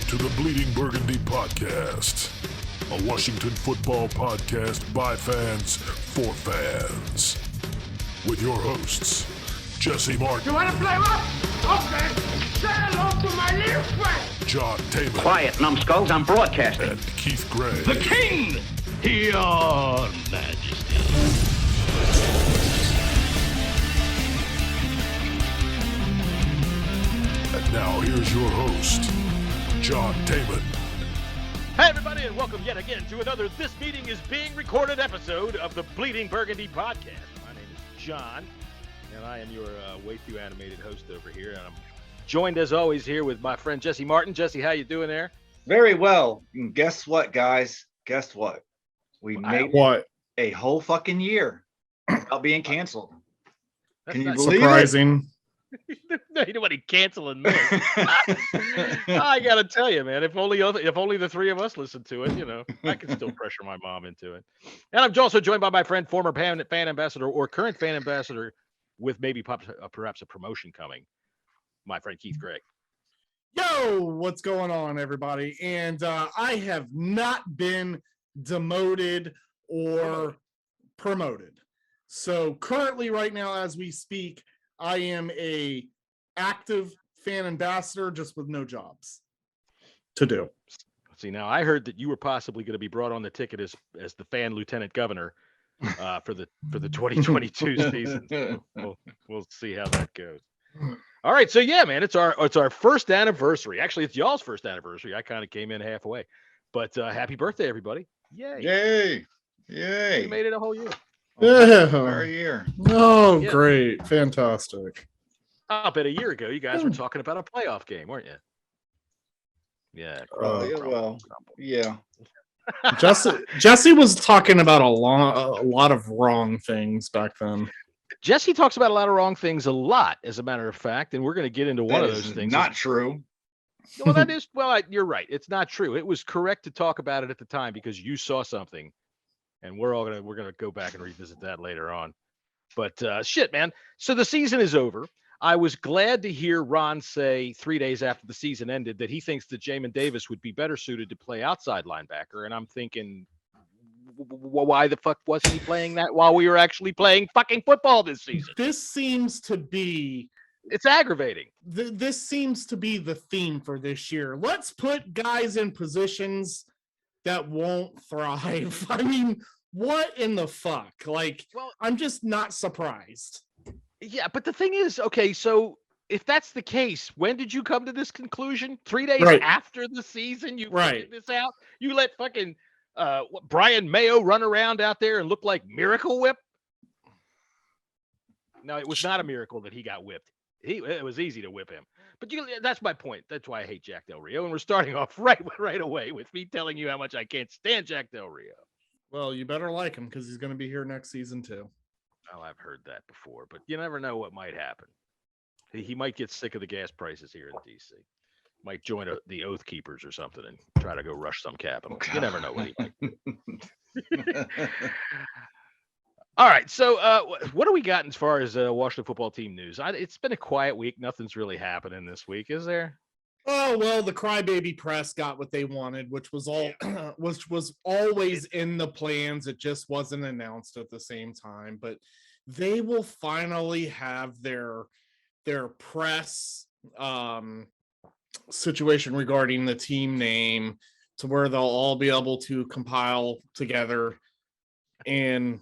to the Bleeding Burgundy podcast, a Washington football podcast by fans for fans. With your hosts, Jesse Martin. You want to play what? Okay. Say hello to my little friend. John Taman. Quiet, numbskulls, I'm broadcasting. And Keith Gray. The King, your Majesty. And now here's your host, John Taman. Hey everybody, and welcome yet again to another This Meeting is Being Recorded episode of the Bleeding Burgundy podcast. My name is John, and I am your way too animated host over here. And I'm joined as always here with my friend Jesse Martin. Jesse, how you doing there? Very well. And guess what, guys? Guess what? We made a whole fucking year without being canceled. Can you believe surprising? Ain't nobody canceling this. I gotta tell you, man. If only the three of us listened to it, you know, I can still pressure my mom into it. And I'm also joined by my friend, former fan ambassador or current fan ambassador, with maybe perhaps a promotion coming. My friend Keith Gray. Yo, what's going on, everybody? And I have not been demoted or promoted. So currently, right now, as we speak, I am a active fan ambassador, just with no jobs to do. See, now I heard that you were possibly going to be brought on the ticket as the fan lieutenant governor for the 2022 season. We'll see how that goes. All right, so yeah, man, it's our first anniversary. Actually, it's y'all's first anniversary. I kind of came in halfway, but happy birthday, everybody! Yay! Yay! Yay! You made it a whole year. Yeah. Our year. Oh, Yeah. great. Fantastic. I bet a year ago you guys were talking about a playoff game, weren't you? Yeah. Yeah. Jesse was talking about a lot of wrong things back then. Jesse talks about a lot of wrong things a lot, as a matter of fact, and we're going to get into one of those things. Not true. Well, that is, you're right. It's not true. It was correct to talk about it at the time because you saw something, and we're going to go back and revisit that later on. But shit, man. So the season is over. I was glad to hear Ron say 3 days after the season ended that he thinks that Jamin Davis would be better suited to play outside linebacker, and I'm thinking, why the fuck wasn't he playing that while we were actually playing fucking football this season? This seems to be It's aggravating. this seems to be the theme for this year. Let's put guys in positions that won't thrive. I mean, what in the fuck? Like, Well, I'm just not surprised. yeah, but the thing is, okay, so if that's the case, when did you come to this conclusion? 3 days Right. after the season, you Right. figured this out? You let fucking Brian Mayo run around out there and look like Miracle Whip? No, it was not a miracle that he got whipped. It was easy to whip him. But that's my point. That's why I hate Jack Del Rio. And we're starting off right away with me telling you how much I can't stand Jack Del Rio. Well, you better like him because he's going to be here next season too. Oh, I've heard that before, but you never know what might happen. He might get sick of the gas prices here in D.C. Might join the Oath Keepers or something and try to go rush some capital. You never know what he might do. All right, so what do we got as far as Washington football team news? It's been a quiet week. Nothing's really happening this week, is there? Oh, well, the crybaby press got what they wanted, which was always in the plans. It just wasn't announced at the same time, but they will finally have their press situation regarding the team name to where they'll all be able to compile together and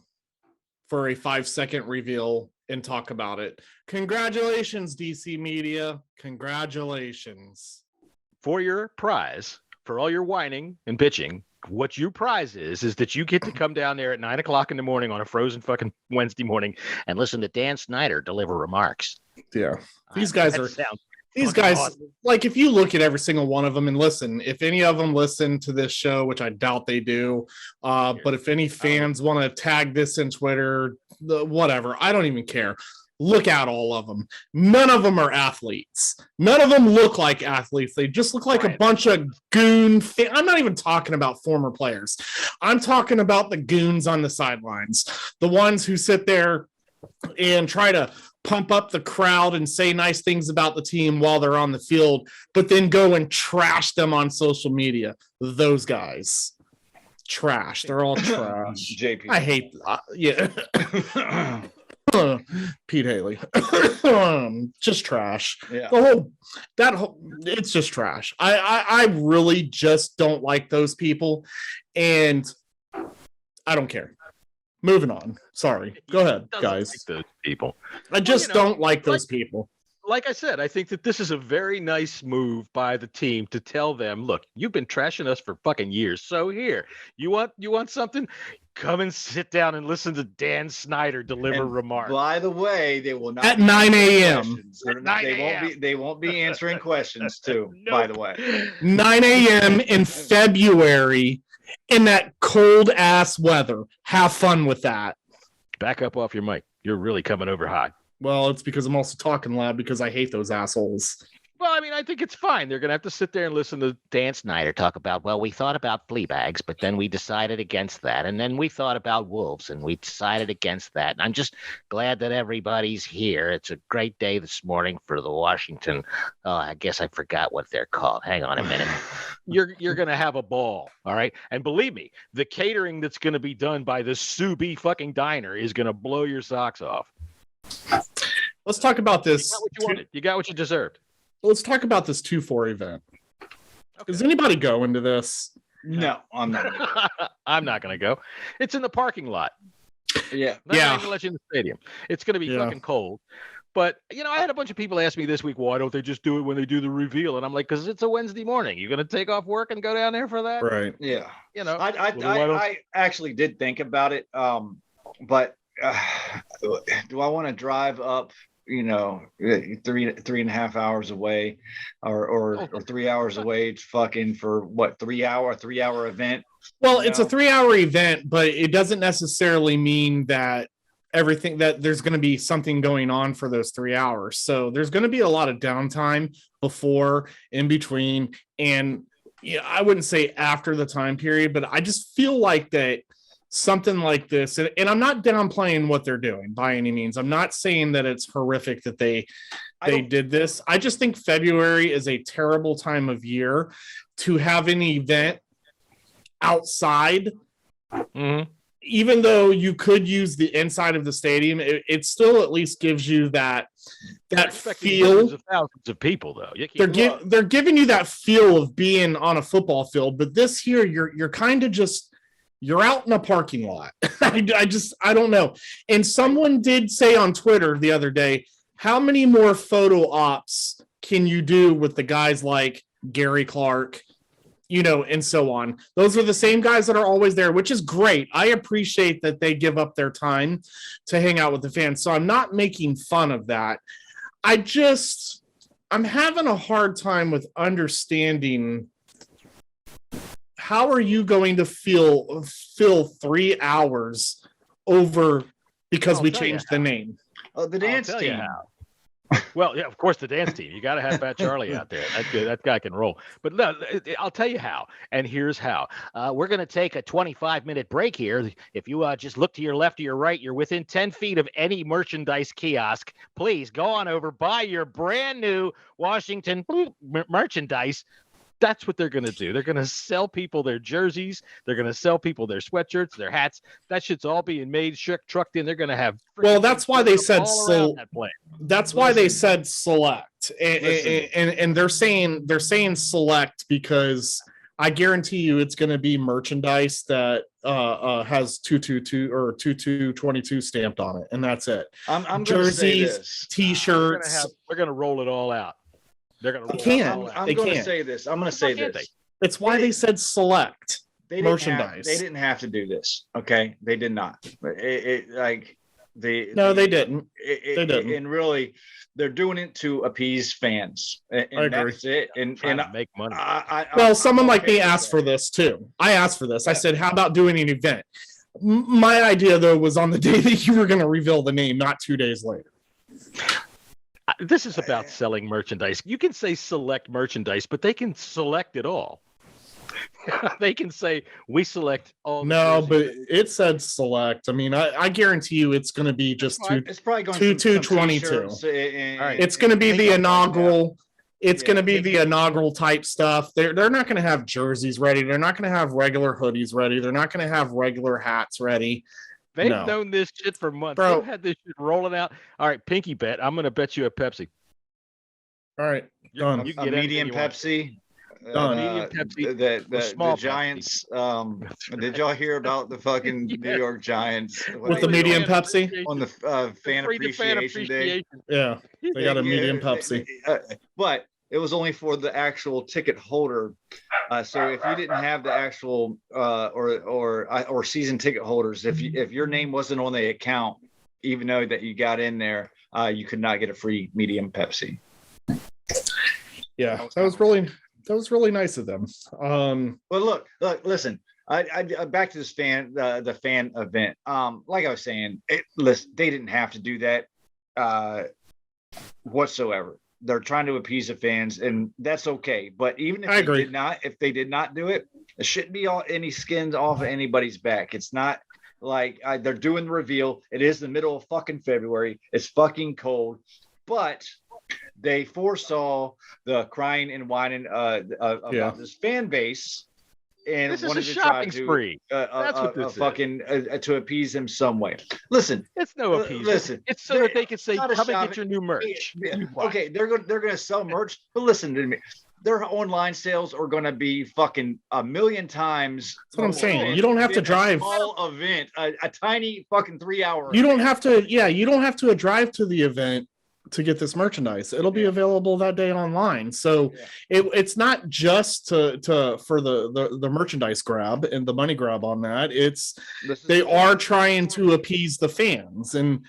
for a 5-second reveal and talk about it. Congratulations, DC Media. Congratulations. For your prize, for all your whining and bitching, what your prize is that you get to come down there at 9 o'clock in the morning on a frozen fucking Wednesday morning and listen to Dan Snyder deliver remarks. Yeah. These guys awesome. Like, if you look at every single one of them and listen, if any of them listen to this show, which I doubt they do, but if any fans want to tag this in Twitter, whatever, I don't even care. Look at all of them. None of them are athletes. None of them look like athletes. They just look like a bunch of goon. I'm not even talking about former players. I'm talking about the goons on the sidelines, the ones who sit there and try to pump up the crowd and say nice things about the team while they're on the field, but then go and trash them on social media. Those guys. Trash. They're all trash. JP. I hate yeah. Pete Haley. Just trash. Yeah. It's just trash. I really just don't like those people, and I don't care. Moving on. Sorry. Go ahead, guys. Like those people. I just don't like those people. Like I said, I think that this is a very nice move by the team to tell them, look, you've been trashing us for fucking years. So here, you want something? Come and sit down and listen to Dan Snyder deliver remarks. By the way, they will not at 9 a.m. They won't be answering questions too. Nope. By the way, 9 a.m. in February in that cold ass weather. Have fun with that. Back up off your mic. You're really coming over hot. Well, it's because I'm also talking loud because I hate those assholes. Well, I mean, I think it's fine. They're going to have to sit there and listen to Dan Snyder talk about, well, we thought about flea bags, but then we decided against that. And then we thought about wolves and we decided against that. And I'm just glad that everybody's here. It's a great day this morning for the Washington. Oh, I guess I forgot what they're called. Hang on a minute. You're going to have a ball. All right. And believe me, the catering that's going to be done by the Sue B fucking diner is going to blow your socks off. Let's talk about this. You got what you wanted. You got what you deserved. Let's talk about this 2-4 event. Okay. Does anybody go into this? No, I'm not. I'm not going to go. It's in the parking lot. Yeah. Not going to let you in the stadium. It's going to be fucking cold. But, I had a bunch of people ask me this week, why don't they just do it when they do the reveal? And I'm like, because it's a Wednesday morning. You're going to take off work and go down there for that? Right. Yeah. I actually did think about it. But do I want to drive up, 3.5 hours away or 3 hours away fucking for what, 3 hour event? Well, it's a 3 hour event, but it doesn't necessarily mean that there's going to be something going on for those 3 hours. So there's going to be a lot of downtime before, in between, and I wouldn't say after the time period, but I just feel like that something like this, and I'm not downplaying what they're doing by any means. I'm not saying that it's horrific that they did this. I just think February is a terrible time of year to have an event outside. Mm-hmm. Even though you could use the inside of the stadium, it still at least gives you that feel. Of thousands of people, though. They're giving you that feel of being on a football field. But this here, you're kind of just. You're out in a parking lot. I don't know. And someone did say on Twitter the other day, how many more photo ops can you do with the guys like Gary Clark, and so on? Those are the same guys that are always there, which is great. I appreciate that they give up their time to hang out with the fans. So I'm not making fun of that. I'm having a hard time with understanding how are you going to fill 3 hours over because we changed the name? Oh, the dance team. Well, yeah, of course, the dance team. You got to have Fat Charlie out there. That guy can roll. But no, I'll tell you how. And here's how. We're going to take a 25-minute break here. If you just look to your left or your right, you're within 10 feet of any merchandise kiosk. Please go on over, buy your brand new Washington merchandise. That's what they're going to do. They're going to sell people their jerseys. They're going to sell people their sweatshirts, their hats. That shit's all being made, trucked in. They're going to have. Well, that's why they said so. That's why they said select, and they're saying select because I guarantee you it's going to be merchandise that has 222 or 2222 stamped on it, and that's it. I'm jerseys, T-shirts. We're going to roll it all out. They're going to. I'm going to say this. I'm going to say this. It's why they said select merchandise. They didn't have to do this. Okay, they did not. They didn't. They didn't. And really, they're doing it to appease fans. And I agree. That's it. And make money. Someone like me asked for this too. I asked for this. I said, "How about doing an event?" My idea though was on the day that you were going to reveal the name, not 2 days later. This is about selling merchandise. You can say select merchandise, but they can select it all. They can say we select all. No, but it said select. I mean, I guarantee you, it's going to be just It's probably going two to 22. All right. It's going to be the inaugural. It's going to be the inaugural type stuff. They're not going to have jerseys ready. They're not going to have regular hoodies ready. They're not going to have regular hats ready. They've known this shit for months. Bro. They've had this shit rolling out. All right, pinky bet. I'm going to bet you a Pepsi. All right, done. You a medium Pepsi. Done. Medium Pepsi. The Giants. Did y'all hear about the fucking New York Giants With the medium Pepsi on the fan appreciation day? Yeah, they got a medium Pepsi. But it was only for the actual ticket holder. So if you didn't have the actual or season ticket holders, if your name wasn't on the account, even though that you got in there, you could not get a free medium Pepsi. Yeah, that was really nice of them. But look, listen. I back to this the fan event. Like I was saying, listen, they didn't have to do that whatsoever. They're trying to appease the fans, and that's okay. But even if they did not do it, it shouldn't be any skins off of anybody's back. It's not like they're doing the reveal. It is the middle of fucking February. It's fucking cold, but they foresaw the crying and whining about this fan base. And this wanted is a to shopping try to, spree. That's what this fucking to appease them some way. Listen, it's no appeasement. Listen, it's so that they can say, "Come and get your new merch." Okay, they're going to sell merch, but listen to me. Their online sales are going to be fucking a million times. That's what I'm saying. You don't have to drive. A small event, a tiny fucking 3 hour. You don't have to. Yeah, you don't have to drive to the event to get this merchandise. It'll be available that day online. So it's not just for the merchandise grab and the money grab on that. They are trying to appease the fans. And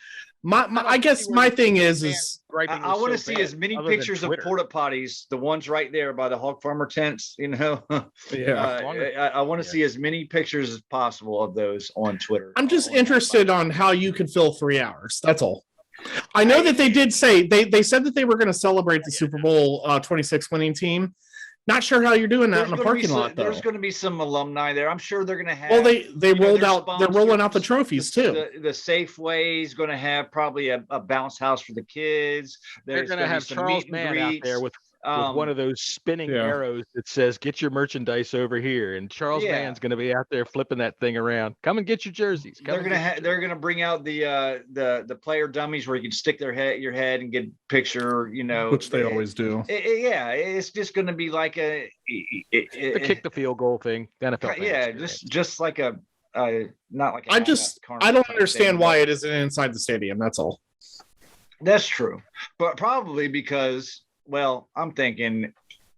I guess my thing is I want to see as many pictures of porta potties, the ones right there by the hog farmer tents, you know. I want to see as many pictures as possible of those on Twitter. I'm just interested on how you could fill 3 hours. That's all. I know that they did say they said that they were going to celebrate the Super Bowl 26 winning team. Not sure how you're doing that in a parking lot, though. There's going to be some alumni there. I'm sure they're going to have. Well, they rolled out. They're rolling out the trophies too. The Safeway is going to have probably a bounce house for the kids. They're going to have Charles Mann out there with one of those spinning arrows that says "Get your merchandise over here," and Charles Mann's going to be out there flipping that thing around. Come and get your jerseys. They're going to bring out the player dummies where you can stick your head and get a picture. You know, which they always do. It's just going to be like the kick the field goal thing. NFL. Yeah, just like a not like. I don't understand why it isn't inside the stadium. That's all. That's true, but probably because. Well, I'm thinking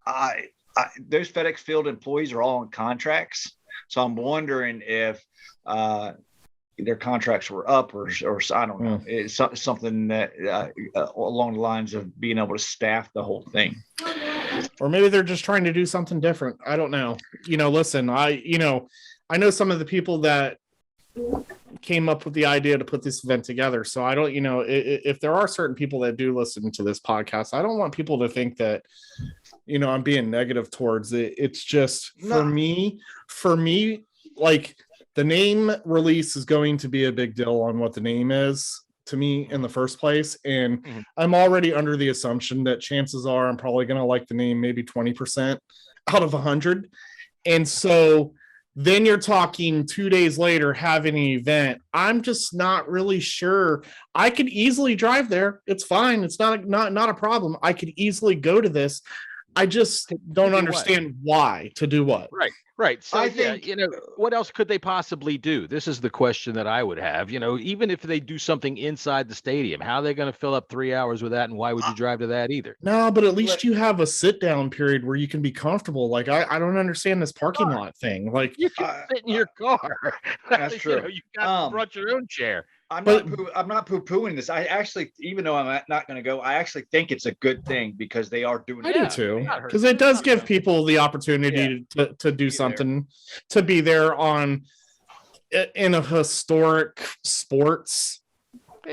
those FedEx Field employees are all on contracts. So I'm wondering if their contracts were up or I don't know. It's something that along the lines of being able to staff the whole thing. Or maybe they're just trying to do something different. I don't know. Listen, I know some of the people that came up with the idea to put this event together. So I don't, if there are certain people that do listen to this podcast, I don't want people to think that, I'm being negative towards it. It's just for me, like the name release is going to be a big deal on what the name is to me in the first place. And I'm already under the assumption that chances are I'm probably going to like the name maybe 20% out of 100. And so then you're talking 2 days later having an event. I'm just not really sure. I could easily drive there. It's fine. It's not a problem. I could easily go to this. I just don't understand why to do what. Right. So I think, what else could they possibly do? This is the question that I would have. Even if they do something inside the stadium, how are they going to fill up 3 hours with that? And why would you drive to that either? No, but at least you have a sit down period where you can be comfortable. Like I don't understand this parking lot thing. Like you can sit in your car. That's true. You got brought your own chair. I'm not poo-pooing this. I actually, even though I'm not going to go, I actually think it's a good thing because they are doing. I do too, because it does give people the opportunity to do something, to be there in a historic sports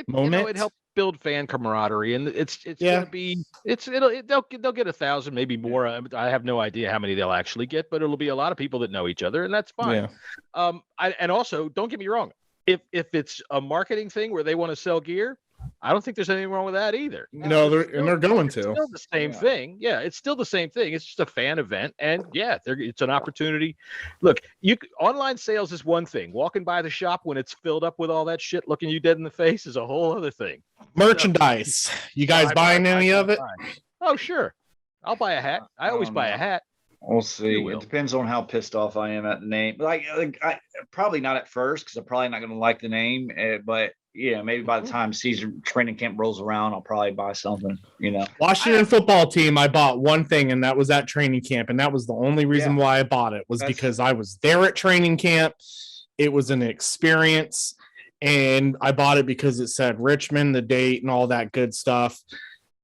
moment. build fan camaraderie, and it's Yeah. gonna be they'll get 1,000, maybe more. I have no idea how many they'll actually get, but it'll be a lot of people that know each other, and that's fine. Yeah. And also, don't get me wrong, if it's a marketing thing where they want to sell gear, I don't think there's anything wrong with that either. No, they're going to. It's still the same thing. Yeah, it's still the same thing. It's just a fan event, and yeah, it's an opportunity. Look, online sales is one thing. Walking by the shop when it's filled up with all that shit, looking you dead in the face, is a whole other thing. Merchandise. You guys buying any of it? Oh, sure. I'll buy a hat. I always buy a hat. We'll see. It depends on how pissed off I am at the name. Like I probably not at first because I'm probably not going to like the name. But yeah, maybe by the time season training camp rolls around, I'll probably buy something. Washington football team. I bought one thing, and that was at training camp, and that was the only reason why I bought it because I was there at training camp. It was an experience, and I bought it because it said Richmond, the date, and all that good stuff.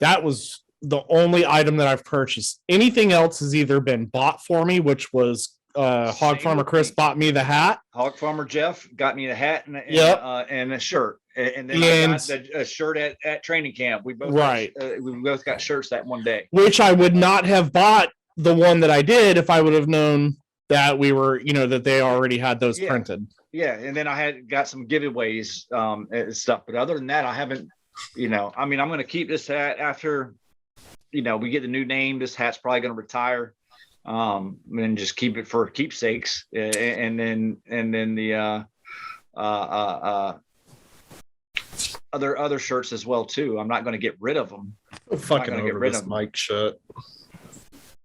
That was the only item that I've purchased. Anything else has either been bought for me, which was Hog Farmer Chris bought me the hat. Hog Farmer Jeff got me the hat and a shirt. And then I got a shirt at training camp. We both got shirts that one day. Which I would not have bought the one that I did if I would have known that we were, that they already had those printed. Yeah, and then I got some giveaways and stuff. But other than that, I haven't, I'm going to keep this hat after we get the new name. This hat's probably going to retire, and just keep it for keepsakes. And then the other shirts as well too. I'm not going to get rid of them. Fucking over get rid this of Mike shit.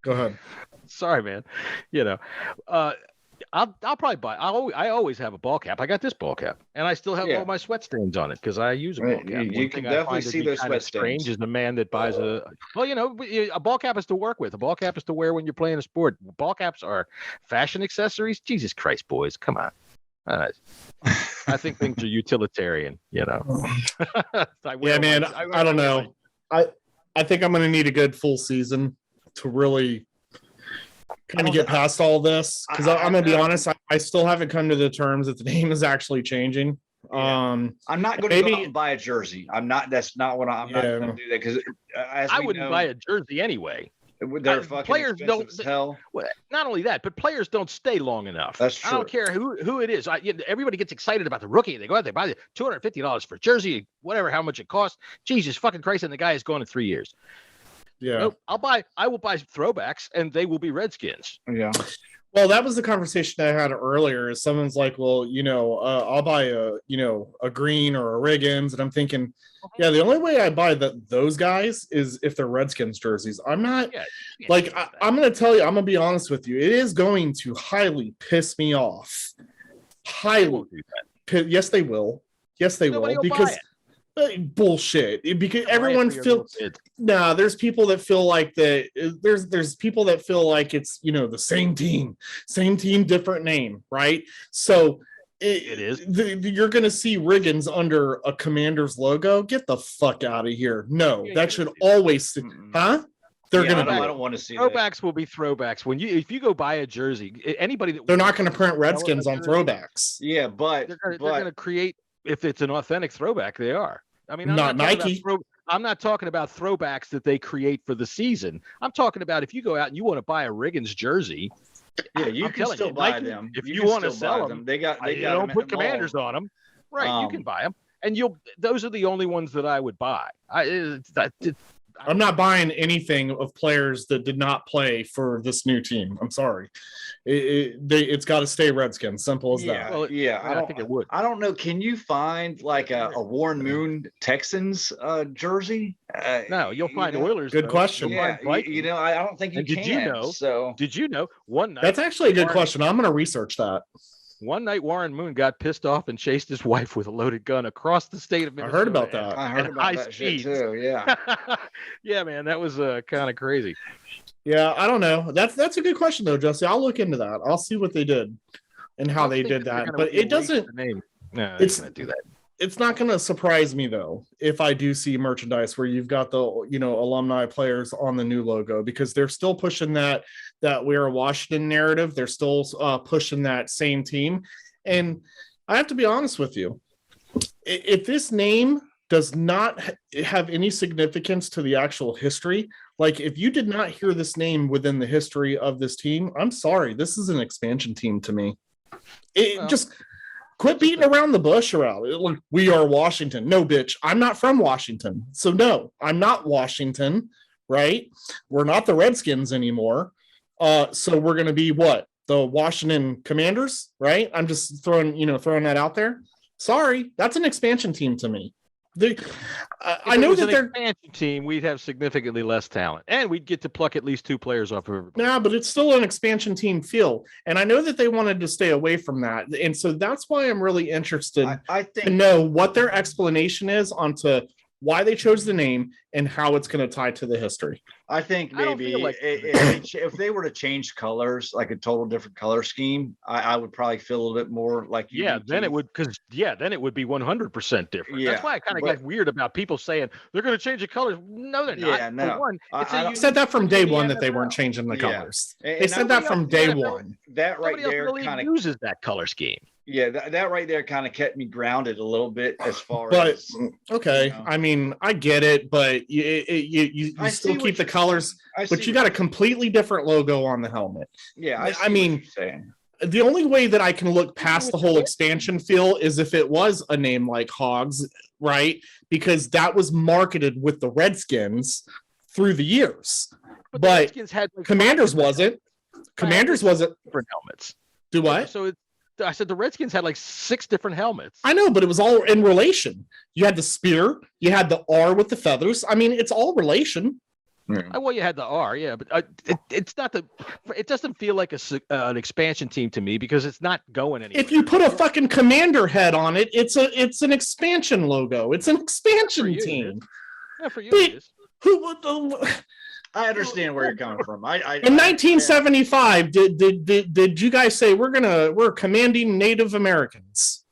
Go ahead. Sorry, man. I'll probably buy. I always have a ball cap. I got this ball cap, and I still have all my sweat stains on it because I use a ball cap. You can definitely see those sweat stains. Strange is the man that buys a ball cap is to work with. A ball cap is to wear when you're playing a sport. Ball caps are fashion accessories. Jesus Christ, boys, come on. I think things are utilitarian. I don't know. I think I'm going to need a good full season to really kind of get past all this because I'm gonna be honest, I still haven't come to the terms that the name is actually changing. I'm not going to go out and buy a jersey. That's not what I'm not going to do that because I wouldn't buy a jersey anyway. They're fucking players don't as hell. Not only that, but players don't stay long enough. That's true. I don't care who it is. Everybody gets excited about the rookie. They go out, they buy the $250 for a jersey, whatever, how much it costs. Jesus fucking Christ, and the guy is gone in 3 years. Yeah. Nope, I will buy throwbacks and they will be Redskins. Yeah. Well, that was the conversation I had earlier. Is someone's like, well, I'll buy a green or a Riggins. And I'm thinking, yeah, the only way I buy those guys is if they're Redskins jerseys. I'm not I'm going to tell you, I'm going to be honest with you. It is going to highly piss me off. Highly. Yes, they will. Yes, they will. Because bullshit, because everyone feels there's people that feel like that there's people that feel like it's the same team different name, right? So it is you're gonna see Riggins under a Commander's logo. Get the fuck out of here. No, that should always they're gonna I don't want to see throwbacks. Will be throwbacks if you go buy a jersey. Anybody that they're not going to print Redskins on throwbacks. Yeah, but they're going to create. If it's an authentic throwback, they are. I mean, not Nike. I'm not talking about throwbacks that they create for the season. I'm talking about if you go out and you want to buy a Riggins jersey. Yeah, you can still buy them. If you want to sell them, they don't put Commanders on them. Right, you can buy them, and those are the only ones that I would buy. I'm not buying anything of players that did not play for this new team. I'm sorry. It's got to stay Redskins. Simple as that. Well, I think it would. I don't know. Can you find like a Warren Moon Texans jersey? No, you'll find Oilers. Good question. Yeah, I don't think you can. Did you know one night? That's actually a good question. I'm going to research that. One night, Warren Moon got pissed off and chased his wife with a loaded gun across the state of Minnesota. I heard about that. I heard about that shit too. Yeah. Yeah, man, that was kind of crazy. Yeah, I don't know. That's a good question though, Jesse. I'll look into that. I'll see what they did and how they did that. But it doesn't. No, it's going to do that. It's not going to surprise me though if I do see merchandise where you've got the alumni players on the new logo, because they're still pushing that we're a Washington narrative. They're still pushing that same team, and I have to be honest with you. If this name does not have any significance to the actual history. Like, if you did not hear this name within the history of this team, I'm sorry, this is an expansion team to me. Just quit beating around the bush around it. Like, we are Washington. No, bitch, I'm not from Washington. So no, I'm not Washington, right? We're not the Redskins anymore. So we're going to be what? The Washington Commanders, right? I'm just throwing that out there. Sorry, that's an expansion team to me. I know that they're an expansion team. We'd have significantly less talent, and we'd get to pluck at least 2 players off of everybody. Yeah, but it's still an expansion team feel, and I know that they wanted to stay away from that, and so that's why I'm really interested to know what their explanation is onto why they chose the name and how it's going to tie to the history. I think maybe if they were to change colors, like a total different color scheme, I would probably feel a little bit more like then it would be 100% different. Yeah, that's why I kind of got weird about people saying they're going to change the colors. No, they're not. Yeah, no. For one, I said that from day one that they weren't changing the colors. They said that from day one. That right there kind of uses that color scheme. Yeah, that right there kind of kept me grounded a little bit as far as. Okay, I mean, I get it, but you still keep the colors, but you got a completely different logo on the helmet. Yeah, I mean, the only way that I can look past the whole expansion feel is if it was a name like Hogs, right? Because that was marketed with the Redskins through the years, but the Redskins had Commanders wasn't. Commanders wasn't different helmets. Do what? So I said the Redskins had like 6 different helmets. I know, but it was all in relation. You had the spear, you had the R with the feathers. I mean, it's all relation. Well, you had the R, yeah, but it's not it doesn't feel like an expansion team to me because it's not going anywhere. If you put a fucking commander head on it, it's an expansion logo. It's an expansion team. Yeah, for you it is. I understand where you're coming from. In 1975, did you guys say we're commanding Native Americans?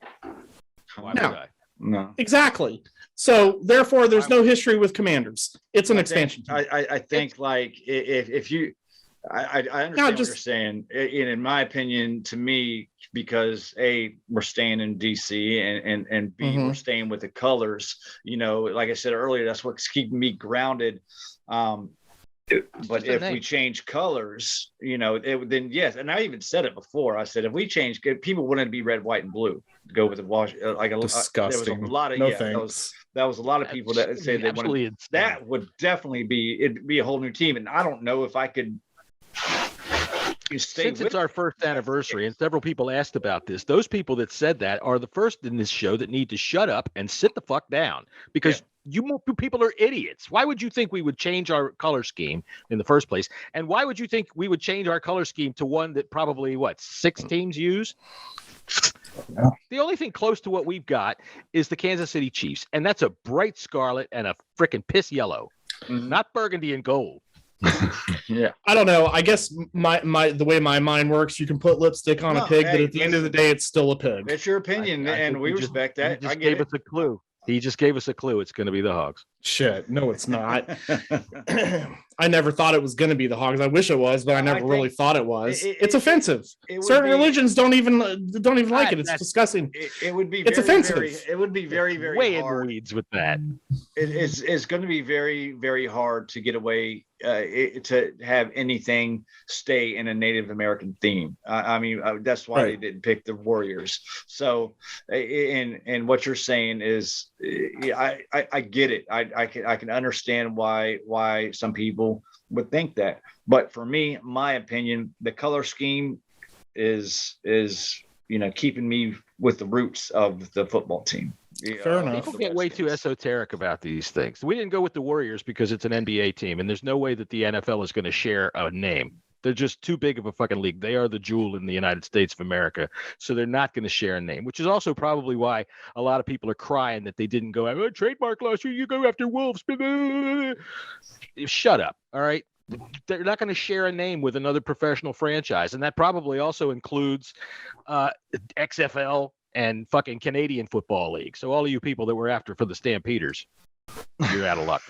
No. Exactly. So therefore, there's no history with commanders. It's an expansion. I think like if you, I understand what you're saying. In my opinion, to me, because A, we're staying in DC and B, we're staying with the colors. Like I said earlier, that's what's keeping me grounded. But if we change colors, then yes. And I even said it before. I said if we change, people wouldn't be red, white, and blue. Go with the wash. Disgusting. There was a lot of that was a lot of people that said they wanted. That would definitely be a whole new team. And I don't know if I could. Since it's our first anniversary, and several people asked about this, those people that said that are the first in this show that need to shut up and sit the fuck down because you people are idiots. Why would you think we would change our color scheme in the first place? And why would you think we would change our color scheme to one that probably 6 teams use? Yeah. The only thing close to what we've got is the Kansas City Chiefs, and that's a bright scarlet and a freaking piss yellow, not burgundy and gold. Yeah, I don't know. I guess the way my mind works, you can put lipstick on a pig, but at the end of the day, it's still a pig. It's your opinion, and we respect that. He just gave us a clue. He just gave us a clue. It's going to be the Hogs. Shit, no, it's not. I never thought it was going to be the Hogs. I wish it was, but I never really thought it was. It's offensive. Certain religions don't even like it. It's disgusting. It would be. It's offensive. It would be very, very way hard. In the weeds with that. It's going to be very, very hard to get away to have anything stay in a Native American theme. I mean, that's why they didn't pick the Warriors. So, and what you're saying is, I get it. I can understand why some people would think that, but for me, my opinion, the color scheme is keeping me with the roots of the football team. Fair enough. People get way too esoteric about these things. We didn't go with the Warriors because it's an NBA team, and there's no way that the NFL is going to share a name. They're just too big of a fucking league. They are the jewel in the United States of America. So they're not going to share a name, which is also probably why a lot of people are crying that they didn't go, trademark last year, you go after Wolves. Shut up. All right. They're not going to share a name with another professional franchise. And that probably also includes XFL and fucking Canadian Football League. So all of you people that were after for the Stampeders. you're out of luck.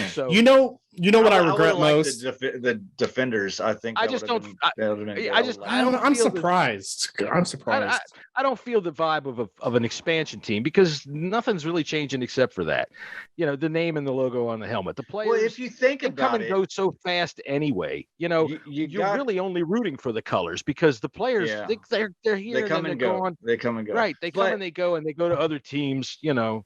So what I regret would've liked most. The defenders. I think. I that just would've don't. been- that would've been good. I just. would've I liked don't. I'm feel that- surprised. I'm surprised. I don't feel the vibe of an expansion team because nothing's really changing except for that. You know, the name and the logo on the helmet. The it. players. Well, if you think they come about and it, go so fast anyway. You know, you're really only rooting for the colors because the players Yeah. they're here they and come then and they're go. gone. They come and go. Right, they come But- and they go to other teams. You know,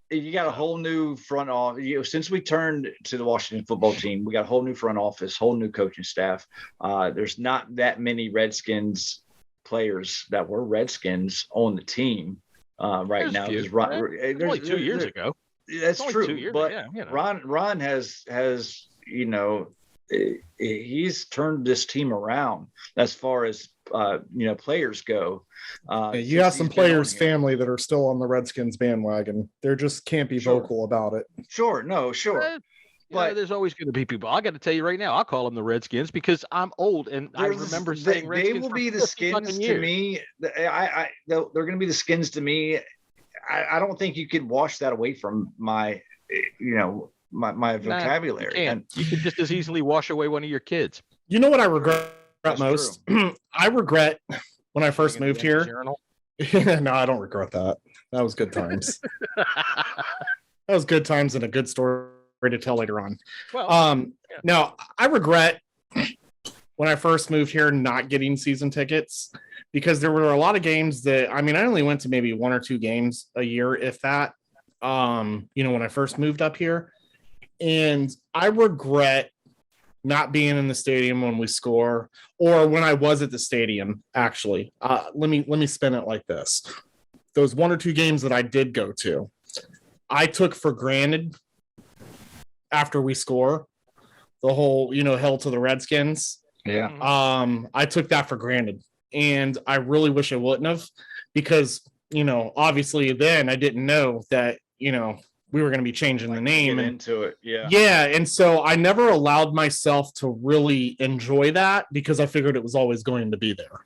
You got a whole new front office. Since we turned to the Washington football team, we got a whole new front office, whole new coaching staff. There's not that many Redskins players that were Redskins on the team right There's a now. few. 'Cause Only 2 years ago. That's Only true. 2 years, but yeah, you know. Ron has he's turned this team around as far as players go. You got since some he's been on players' here. family that are still on the Redskins bandwagon. They just can't be Sure. vocal about it. Sure, But there's always going to be people. I got to tell you right now, I'll call them the Redskins because I'm old and I remember saying they Redskins will for be the 50 fucking skins to years. me. They're going to be the skins to me. I don't think you could wash that away from my vocabulary. And you could just as easily wash away one of your kids. You know what I regret That's most? I regret when I first moved here. Journal. No, I don't regret that. That was good times. That was good times and a good story to tell later on. Well, Now I regret when I first moved here not getting season tickets because there were a lot of games that I only went to maybe 1 or 2 games a year, if that. When I first moved up here, and I regret not being in the stadium when we score, or when I was at the stadium. Actually, let me spin it like this: those 1 or 2 games that I did go to, I took for granted after we score the whole, hell to the Redskins. Yeah. I took that for granted, and I really wish I wouldn't have, because obviously then I didn't know that we were going to be changing the name Get and into it. Yeah. yeah, and so I never allowed myself to really enjoy that because I figured it was always going to be there.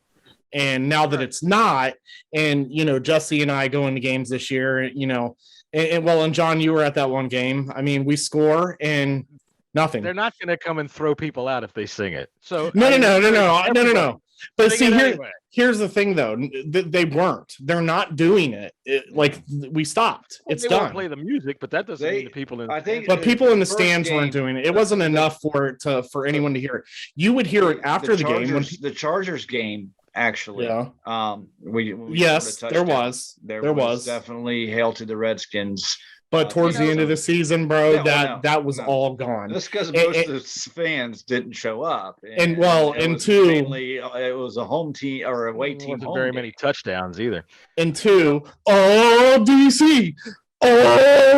And now that it's not, and Jesse and I go into games this year, and John, you were at that one game. We score and nothing. they're not going to come and throw people out if they sing it. So No. But Sing see, it anyway. here's the thing, though. They weren't. They're not doing it. Like we stopped. It's they done. won't play the music, but that doesn't mean the people in. I think But people in the first stands game, weren't doing it. It wasn't enough for anyone to hear it. You would hear it after the game. The Chargers game, actually. Yeah. We Yes, scored a there touchdown. was. There There was was. definitely hail to the Redskins. But towards the end of the season, bro, Yeah, well, that was no. all gone. That's because And- most of the fans didn't show up. And it was two- mainly, it was a home team or away team. wasn't home very game. many touchdowns either. And 2,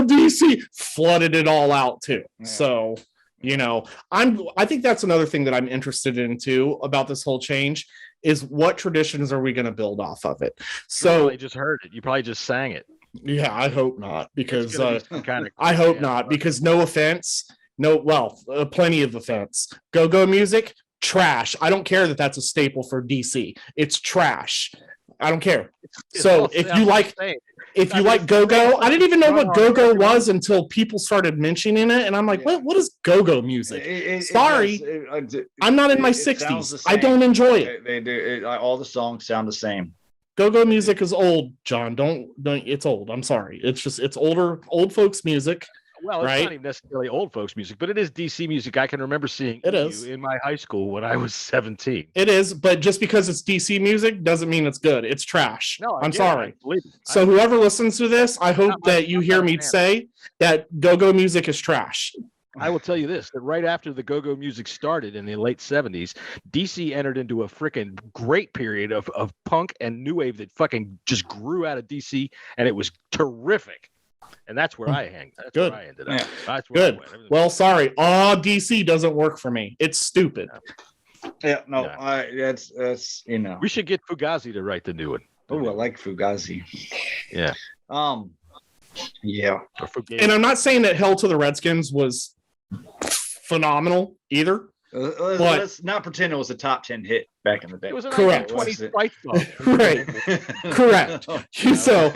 DC flooded it all out too. Yeah. So, I think that's another thing that I'm interested in too about this whole change is what traditions are we going to build off of it? You So, probably just heard it. You probably just sang it. yeah, I hope not because It's gonna be some kind of. I hope not because no offense, plenty of offense. Go-go music, trash. I don't care that that's a staple for DC. It's trash. I don't care. So all if sounds you like, the same. if you I mean, like it's go-go, I didn't even know what go-go everyone. was until people started mentioning it, and I'm like, Yeah. what is go-go music? Sorry, I'm not in my 60s. I don't enjoy it. They do. All the songs sound the same. Go-go music is old, John. Don't. It's old. I'm sorry. It's older, old folks music. Well, it's right? not even necessarily old folks music, but it is DC music. I can remember seeing It you is. in my high school when I was 17. It is, but just because it's DC music doesn't mean it's good. It's trash. No, I I'm get it. sorry. I believe it. So whoever listens to this, I hope that you I'm hear not a me fan. say that go-go music is trash. I will tell you this: that right after the go-go music started in the late 70s, DC entered into a freaking great period of punk and new wave that fucking just grew out of DC, and it was terrific. And that's where I hang. That's Good. where I ended up. Yeah. That's where I Good. went. Well, sorry. DC doesn't work for me. It's stupid. Yeah, no, Yeah. that's We should get Fugazi to write the new one. Oh, I like Fugazi. Yeah. Yeah. Or Fugazi. And I'm not saying that Hell to the Redskins was phenomenal either. Let's not pretend it was a top 10 hit back in the day. It was a Correct. 1920s fight club. Right. Correct. So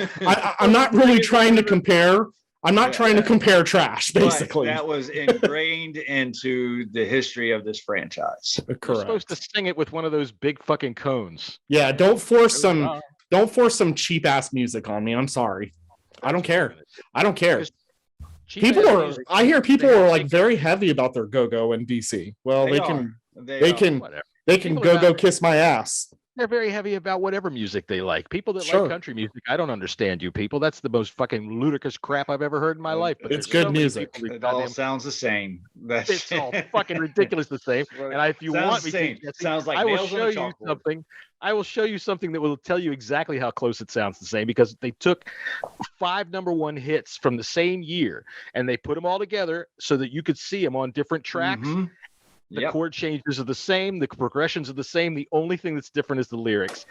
I'm not really trying to compare. I'm not trying to compare trash, basically. But that was ingrained into the history of this franchise. Correct. You're supposed to sing it with one of those big fucking cones. Yeah, don't force some cheap ass music on me. I'm sorry. I don't care. I hear people are like very heavy about their go-go in DC. Well, they can go kiss my ass. They're very heavy about whatever music they like. People that like country music, I don't understand you people. That's the most fucking ludicrous crap I've ever heard in my life. But it's good music. It all sounds the same. It's all fucking ridiculous the same. And if you want me to, it sounds like I will show you something. I will show you something that will tell you exactly how close it sounds the same, because they took 5 #1 hits from the same year and they put them all together so that you could see them on different tracks. Mm-hmm. The chord changes are the same. The progressions are the same. The only thing that's different is the lyrics.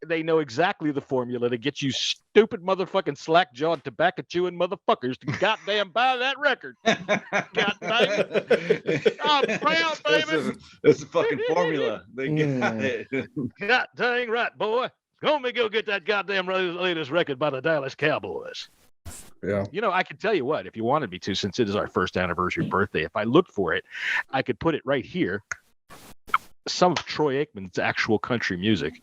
They know exactly the formula to get you stupid motherfucking slack-jawed tobacco chewing motherfuckers to goddamn buy that record. God dang it. I'm proud, baby. That's the fucking formula. They got it. God dang right, boy. Let me go get that goddamn latest record by the Dallas Cowboys. Yeah. You know, I could tell you what, if you wanted me to, since it is our first anniversary birthday, if I looked for it, I could put it right here. Some of Troy Aikman's actual country music.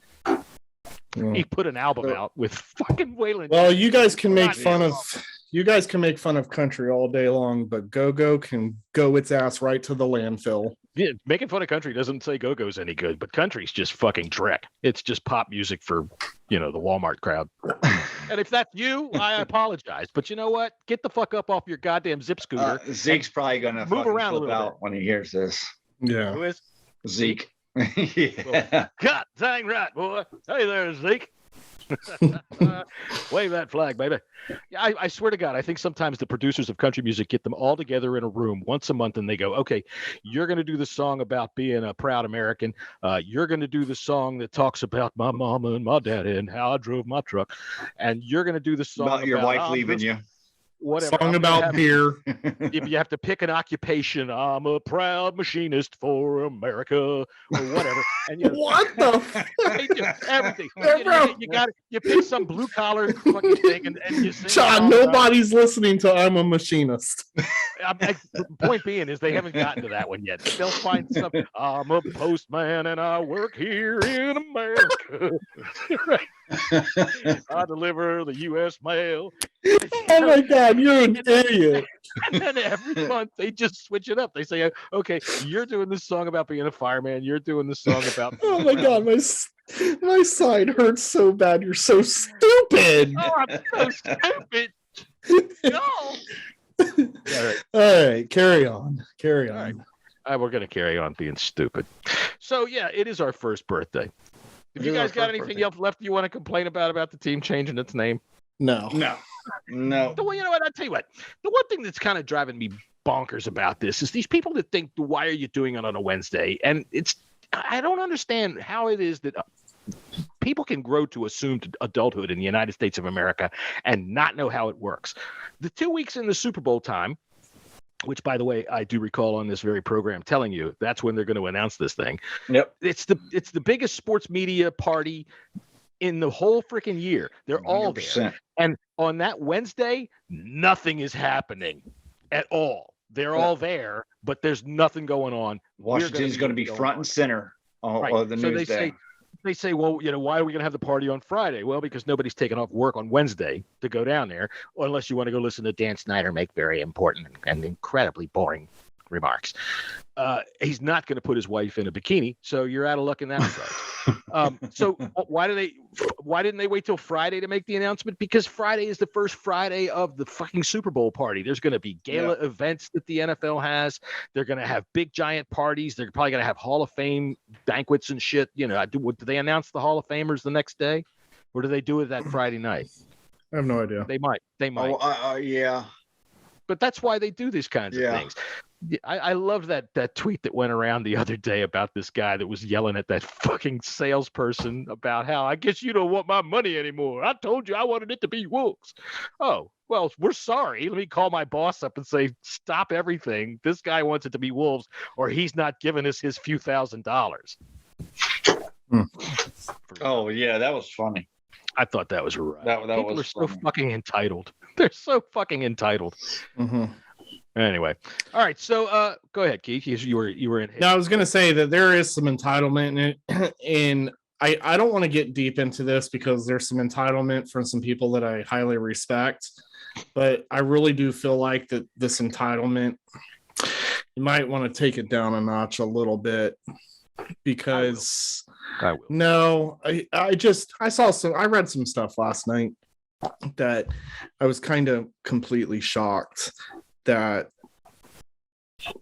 He put an album out with fucking Waylon. Well, you guys can make fun of country all day long, but go-go can go its ass right to the landfill. Yeah, making fun of country doesn't say go-go's any good, but country's just fucking dreck. It's just pop music for, the Walmart crowd. And if that's you, I apologize. But you know what? Get the fuck up off your goddamn zip scooter. Zeke's probably gonna move around a little out bit when he hears this. Yeah. Who is? Zeke. Yeah. God dang right, boy. Hey there, Zeke. Wave that flag, baby. I swear to God, I think sometimes the producers of country music get them all together in a room once a month and they go, okay, you're going to do the song about being a proud American. You're going to do the song that talks about my mama and my daddy and how I drove my truck. And you're going to do the song about your wife leaving you. Whatever. Song about beer. If you have to pick an occupation, I'm a proud machinist for America or whatever. And what the they do everything. You pick some blue collar fucking thing and you sing. John, nobody's listening to I'm a machinist. Point being is they haven't gotten to that one yet. They'll find something. I'm a postman and I work here in America. Right. I deliver the U.S. mail. Oh my God, you're an idiot. And then every month they just switch it up. They say, okay, you're doing this song about being a fireman. You're doing this song about. Oh my God, my side hurts so bad. You're so stupid. Oh, I'm so stupid. No. All right, carry on. Carry on. All right. We're going to carry on being stupid. So, yeah, it is our first birthday. If you guys got anything else left you want to complain about the team changing its name? No. Well, you know what? I'll tell you what. The one thing that's kind of driving me bonkers about this is these people that think, why are you doing it on a Wednesday? And I don't understand how it is that people can grow to assumed adulthood in the United States of America and not know how it works. The 2 weeks in the Super Bowl time, which, by the way, I do recall on this very program telling you that's when they're going to announce this thing. Yep. It's the biggest sports media party in the whole freaking year. They're all 100%. There. And on that Wednesday, nothing is happening at all. They're all there, but there's nothing going on. Washington's going to be front and center on the news day. They say, well, why are we going to have the party on Friday? Well, because nobody's taking off work on Wednesday to go down there, unless you want to go listen to Dan Snyder make very important and incredibly boring remarks. He's not going to put his wife in a bikini, so you're out of luck in that regard. So why didn't they wait till Friday to make the announcement? Because Friday is the first Friday of the fucking Super Bowl party. There's going to be gala events that the NFL has. They're going to have big giant parties. They're probably going to have Hall of Fame banquets and shit. Do they announce the Hall of Famers the next day, or do they do it that Friday night? I have no idea. They might. Yeah. But that's why they do these kinds of things. I love that tweet that went around the other day about this guy that was yelling at that fucking salesperson about how, I guess you don't want my money anymore. I told you I wanted it to be wolves. Oh, well, we're sorry. Let me call my boss up and say, stop everything. This guy wants it to be wolves, or he's not giving us his few $1,000s. Oh, yeah, that was funny. I thought that was right. That People was are so funny. fucking entitled. They're so fucking entitled. Mhm. Anyway, all right. So go ahead, Keith. You were in. Now, I was going to say that there is some entitlement in it, and I don't want to get deep into this because there's some entitlement from some people that I highly respect, but I really do feel like that this entitlement, you might want to take it down a notch a little bit, because I will. no, I read some stuff last night that I was kind of completely shocked that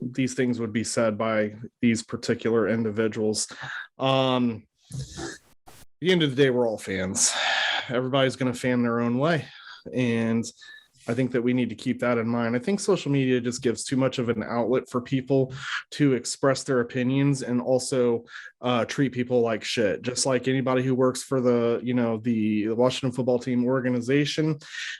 these things would be said by these particular individuals. At the end of the day, we're all fans. Everybody's going to fan their own way. And I think that we need to keep that in mind. I think social media just gives too much of an outlet for people to express their opinions and also treat people like shit. Just like anybody who works for the Washington football team organization,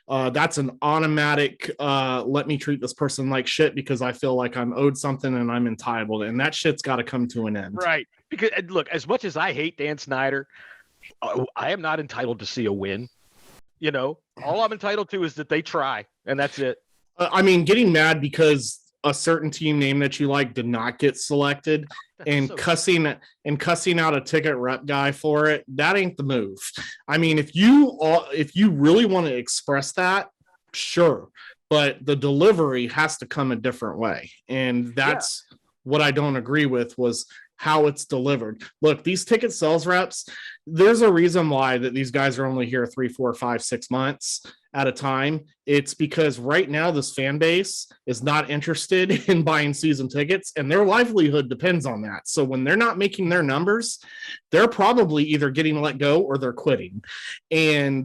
that's an automatic, let me treat this person like shit because I feel like I'm owed something and I'm entitled. And that shit's got to come to an end. Right. Because look, as much as I hate Dan Snyder, I am not entitled to see a win. All I'm entitled to is that they try, and that's it. I mean, getting mad because a certain team name that you like did not get selected and cussing out a ticket rep guy for it, that ain't the move. I mean, if you really want to express that, sure, but the delivery has to come a different way. And that's what I don't agree with was how it's delivered. Look, these ticket sales reps, there's a reason why that these guys are only here 3, 4, 5, 6 months at a time. It's because right now this fan base is not interested in buying season tickets, and their livelihood depends on that. So when they're not making their numbers, they're probably either getting let go or they're quitting. And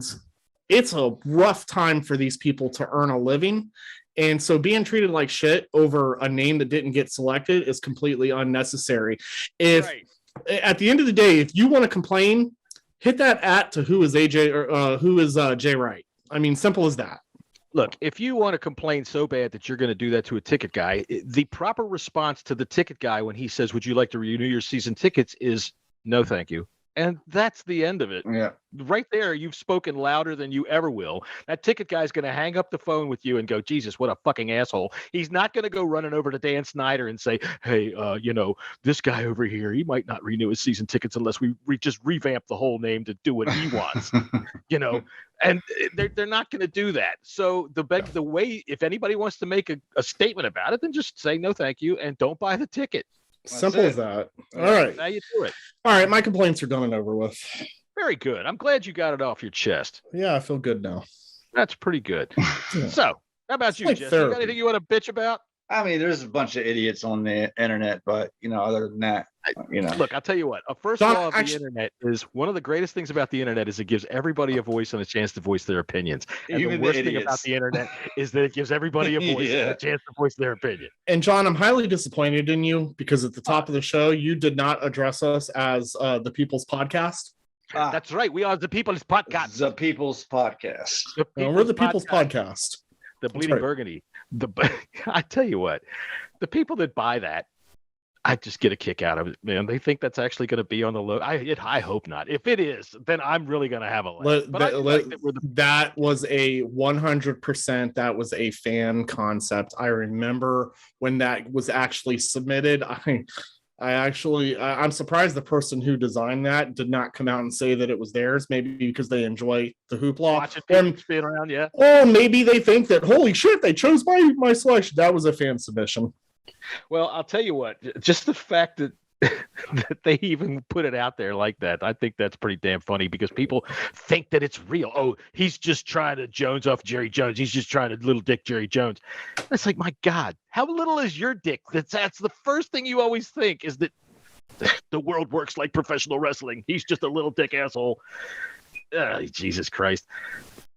it's a rough time for these people to earn a living. And so being treated like shit over a name that didn't get selected is completely unnecessary. At the end of the day, if you want to complain, hit that @ to who is AJ or who is Jay Wright. I mean, simple as that. Look, if you want to complain so bad that you're going to do that to a ticket guy, the proper response to the ticket guy when he says, "Would you like to renew your season tickets?" is no, thank you. And that's the end of it. Yeah. Right there, you've spoken louder than you ever will. That ticket guy's going to hang up the phone with you and go, Jesus, what a fucking asshole. He's not going to go running over to Dan Snyder and say, hey, this guy over here, he might not renew his season tickets unless we just revamp the whole name to do what he wants. And they're not going to do that. So the way, if anybody wants to make a statement about it, then just say no, thank you, and don't buy the ticket. Simple as that. All right. Now you do it. All right. My complaints are done and over with. Very good. I'm glad you got it off your chest. Yeah, I feel good now. That's pretty good. Yeah. So, how about you, like Jesse? You therapy. got anything you want to bitch about? I mean, there's a bunch of idiots on the internet, but other than that, Look, I'll tell you what. A first law of the internet is one of the greatest things about the internet is it gives everybody a voice and a chance to voice their opinions. And Even the the worst thing about idiots. the internet is that it gives everybody a voice and a chance to voice their opinion. And John, I'm highly disappointed in you because at the top of the show, you did not address us as the People's Podcast. That's right. We are the People's Podcast. The People's Podcast. We're the People's Podcast. The Bleeding Burgundy. I tell you what, the people that buy that, I just get a kick out of it, man. They think that's actually going to be on the logo. I hope not. If it is, then I'm really going to have a laugh. That was a 100%. That was a fan concept. I remember when that was actually submitted. I'm surprised the person who designed that did not come out and say that it was theirs. Maybe because they enjoy the hoopla. Watching people spin around, yeah. Or maybe they think that, holy shit, they chose my selection. That was a fan submission. Well, I'll tell you what, just the fact that they even put it out there like that, I think that's pretty damn funny because people think that it's real. Oh, he's just trying to Jones off Jerry Jones. He's just trying to little dick Jerry Jones. It's like, my God, how little is your dick? That's the first thing you always think is that the world works like professional wrestling. He's just a little dick asshole. Jesus Christ.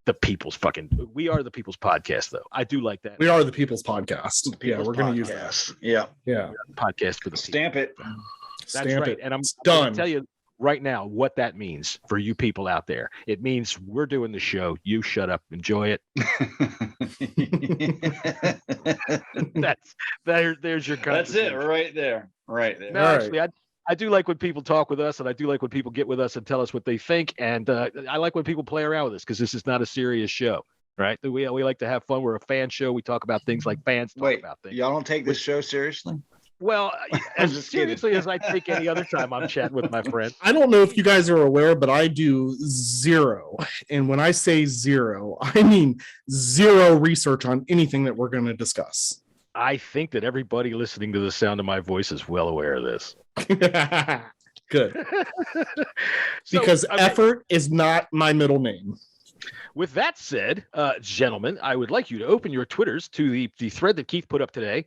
We are the People's Podcast, though. I do like that. We are the People's Podcast. We're going to use that. Yeah. Podcast for the Stamp it. That's Stamp right. it. And I'm done. going to tell you right now what that means for you people out there. It means we're doing the show. You shut up. Enjoy it. There's your That's it right there. Right there. No, actually, I do like when people talk with us, and I do like when people get with us and tell us what they think. And I like when people play around with us because this is not a serious show, right? We like to have fun. We're a fan show. We talk about things like fans talk about things. Y'all don't take this show seriously? Well, as just seriously kidding. as I take any other time I'm chatting with my friend. I don't know if you guys are aware, but I do zero. And when I say zero, I mean zero research on anything that we're going to discuss. I think that everybody listening to the sound of my voice is well aware of this. Good. Because effort is not my middle name. With that said, gentlemen, I would like you to open your Twitters to the thread that Keith put up today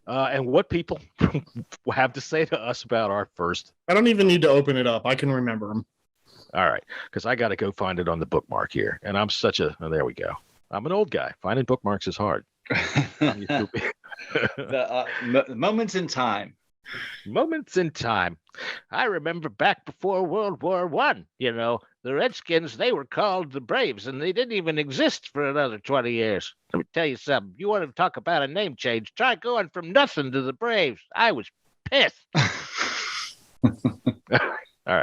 and what people have to say to us about our first. I don't even need to open it up. I can remember them. All right, because I got to go find it on the bookmark here. And I'm such a, there we go. I'm an old guy. Finding bookmarks is hard. The moments in time. Moments in time. I remember back before World War I, the Redskins, they were called the Braves, and they didn't even exist for another 20 years. Let me tell you something. You want to talk about a name change? Try going from nothing to the Braves. I was pissed. All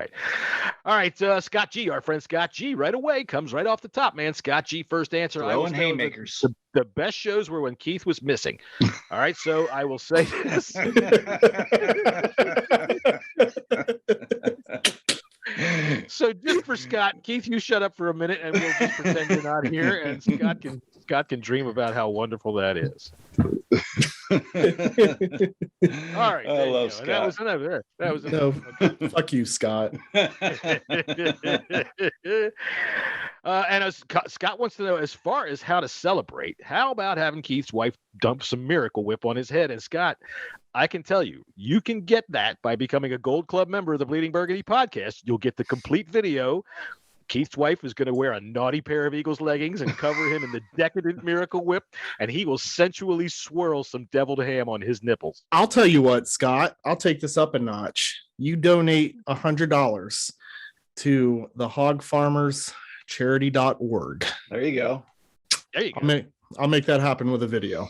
right. Scott G, our friend Scott G, right away comes right off the top, man. Scott G, first answer. Throwing haymakers. The best shows were when Keith was missing. All right, so I will say this. So just for Scott, Keith, you shut up for a minute, and we'll just pretend you're not here, and Scott can dream about how wonderful that is. All right, I love Scott. That was another. No, fuck you, Scott. And as Scott wants to know, as far as how to celebrate, how about having Keith's wife dump some Miracle Whip on his head? And Scott, I can tell you, you can get that by becoming a Gold Club member of the Bleeding Burgundy podcast. You'll get the complete video. Keith's wife is going to wear a naughty pair of Eagles leggings and cover him in the decadent Miracle Whip, and he will sensually swirl some deviled ham on his nipples. I'll tell you what, Scott, I'll take this up a notch. You donate $100 to the Hog Farmers Charity.org. There you go. There you go. I'll make that happen with a video.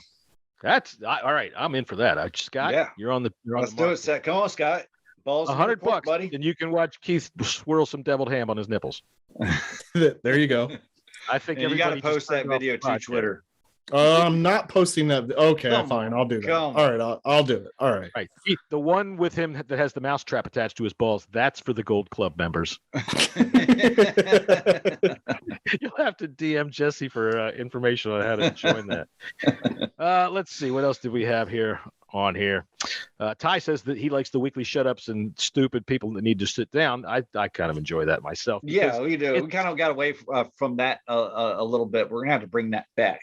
That's all right. I'm in for that. Scott, Yeah. you're on the. Let's do it, Seth. Come on, Scott. Balls. $100, buddy. and you can watch Keith swirl some deviled ham on his nipples. There you go. I think And you got to post that video to Twitter. I'm not posting that. Okay, Come fine. on, I'll do that. come All right, I'll do it. All right. Right. Keith, the one with him that has the mousetrap attached to his balls, that's for the Gold Club members. You'll have to DM Jesse for information on how to join that. Let's see. What else did we have here on here? Ty says that he likes the weekly shut-ups and stupid people that need to sit down. I kind of enjoy that myself. Yeah, we do. We kind of got away from that a little bit. We're going to have to bring that back.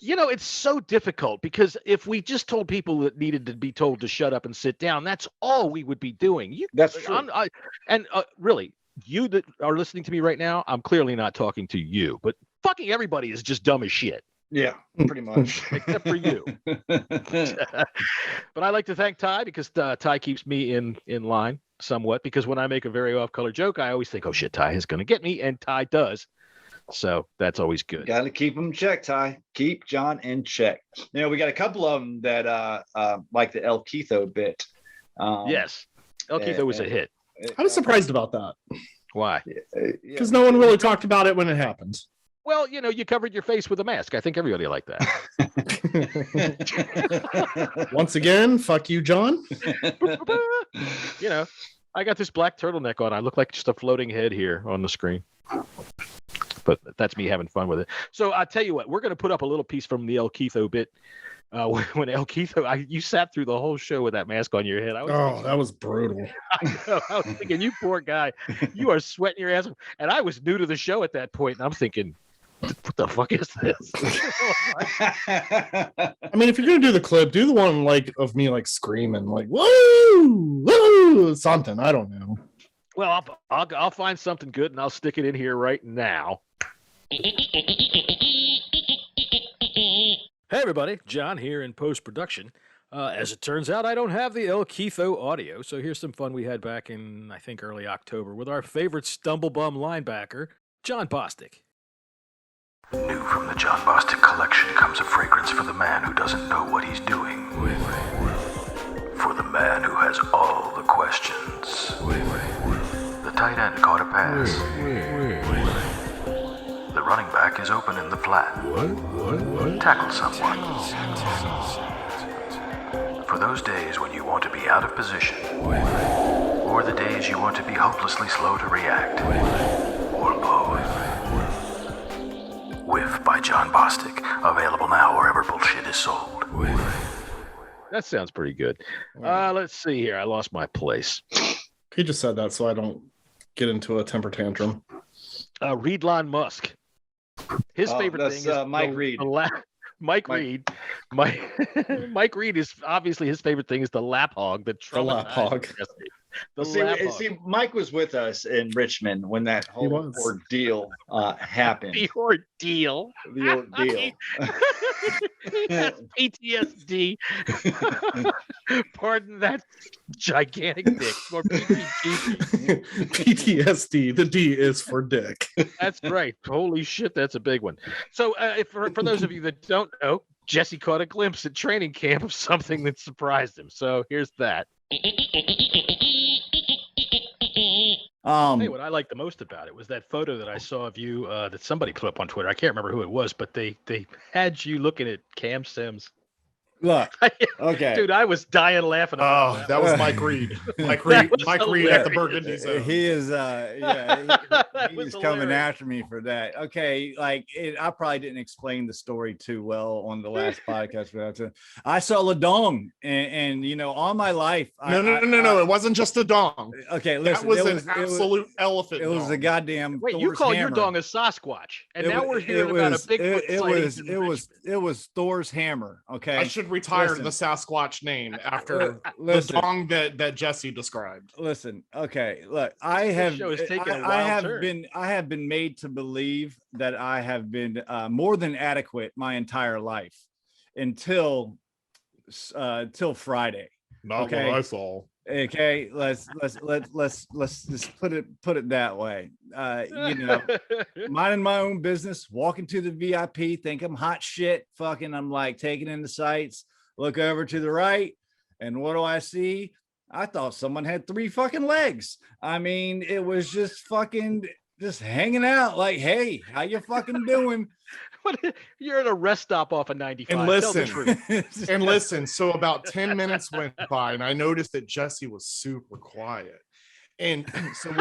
It's so difficult because if we just told people that needed to be told to shut up and sit down, that's all we would be doing. That's true. Really, you that are listening to me right now, I'm clearly not talking to you, but fucking everybody is just dumb as shit. Yeah, pretty much. Except for you. But I like to thank Ty because Ty keeps me in line somewhat, because when I make a very off-color joke, I always think, oh shit, Ty is going to get me, and Ty does. So that's always good. Got to keep them in check, Ty. Keep John in check. We got a couple of them that like the El Keitho bit. Yes. El Keitho was a hit. I was surprised about that. Why? Because no one really talked about it when it happened. Well, you covered your face with a mask. I think everybody liked that. Once again, fuck you, John. I got this black turtleneck on. I look like just a floating head here on the screen. But that's me having fun with it. So I'll tell you what, we're going to put up a little piece from the El Keitho bit. When El Keitho, you sat through the whole show with that mask on your head. That was brutal. I was thinking, you poor guy, you are sweating your ass off. And I was new to the show at that point, and I'm thinking, what the fuck is this? I mean, if you're gonna do the clip, do the one of me screaming woo, woo, something. I don't know. Well, I'll find something good and I'll stick it in here right now. Hey everybody, John here in post-production. As it turns out, I don't have the El Keitho audio, so here's some fun we had back in, I think, early October with our favorite stumblebum linebacker, John Bostic. New from the John Bostic collection comes a fragrance for the man who doesn't know what he's doing. For the man who has all the questions. questions. The tight end caught a pass. The running back is open in the flat. Tackle someone. For those days when you want to be out of position, or the days you want to be hopelessly slow to react, or both. Whiff by John Bostic, available now wherever bullshit is sold. That sounds pretty good. Let's see here. I lost my place. He just said that so I don't get into a temper tantrum. Reedlon Musk. His favorite thing is Mike Reed. Mike Reed. Mike Reed is obviously his favorite thing is the lap hog. The lap hog. See, Mike was with us in Richmond when that whole ordeal happened. The ordeal. The ordeal. He has PTSD. Pardon that gigantic dick. Or PTSD. PTSD. The D is for dick. That's right. Holy shit, that's a big one. So, for those of you that don't know, Jesse caught a glimpse at training camp of something that surprised him. So here's that. Hey, what I liked the most about it was that photo that I saw of you that somebody put up on Twitter. I can't remember who it was, but they had you looking at Cam Sims. Look, okay, dude, I was dying laughing. Oh, that was Mike Reed. Mike Reed at the Burgundy zone. He is, he's coming after me for that. Okay, I probably didn't explain the story too well on the last podcast. But I saw Ladong, and all my life. No, it wasn't just a dong. Okay, listen, that was an absolute elephant. It was a goddamn. Wait, you call your dong a Sasquatch, and now we're hearing about a Bigfoot. It was Thor's hammer. Okay, I should retire the Sasquatch name after the dong that Jesse described. Listen, okay, look, I have been made to believe that I have been more than adequate my entire life until Friday. Not okay? what I saw. Okay, let's just put it that way. Minding my own business, walking to the VIP, think I'm hot shit, fucking I'm like taking in the sights, look over to the right, and what do I see? I thought someone had 3 fucking legs. I mean, it was just fucking just hanging out like, hey, how you fucking doing? You're at a rest stop off of 95. And listen, so about 10 minutes went by and I noticed that Jesse was super quiet. And so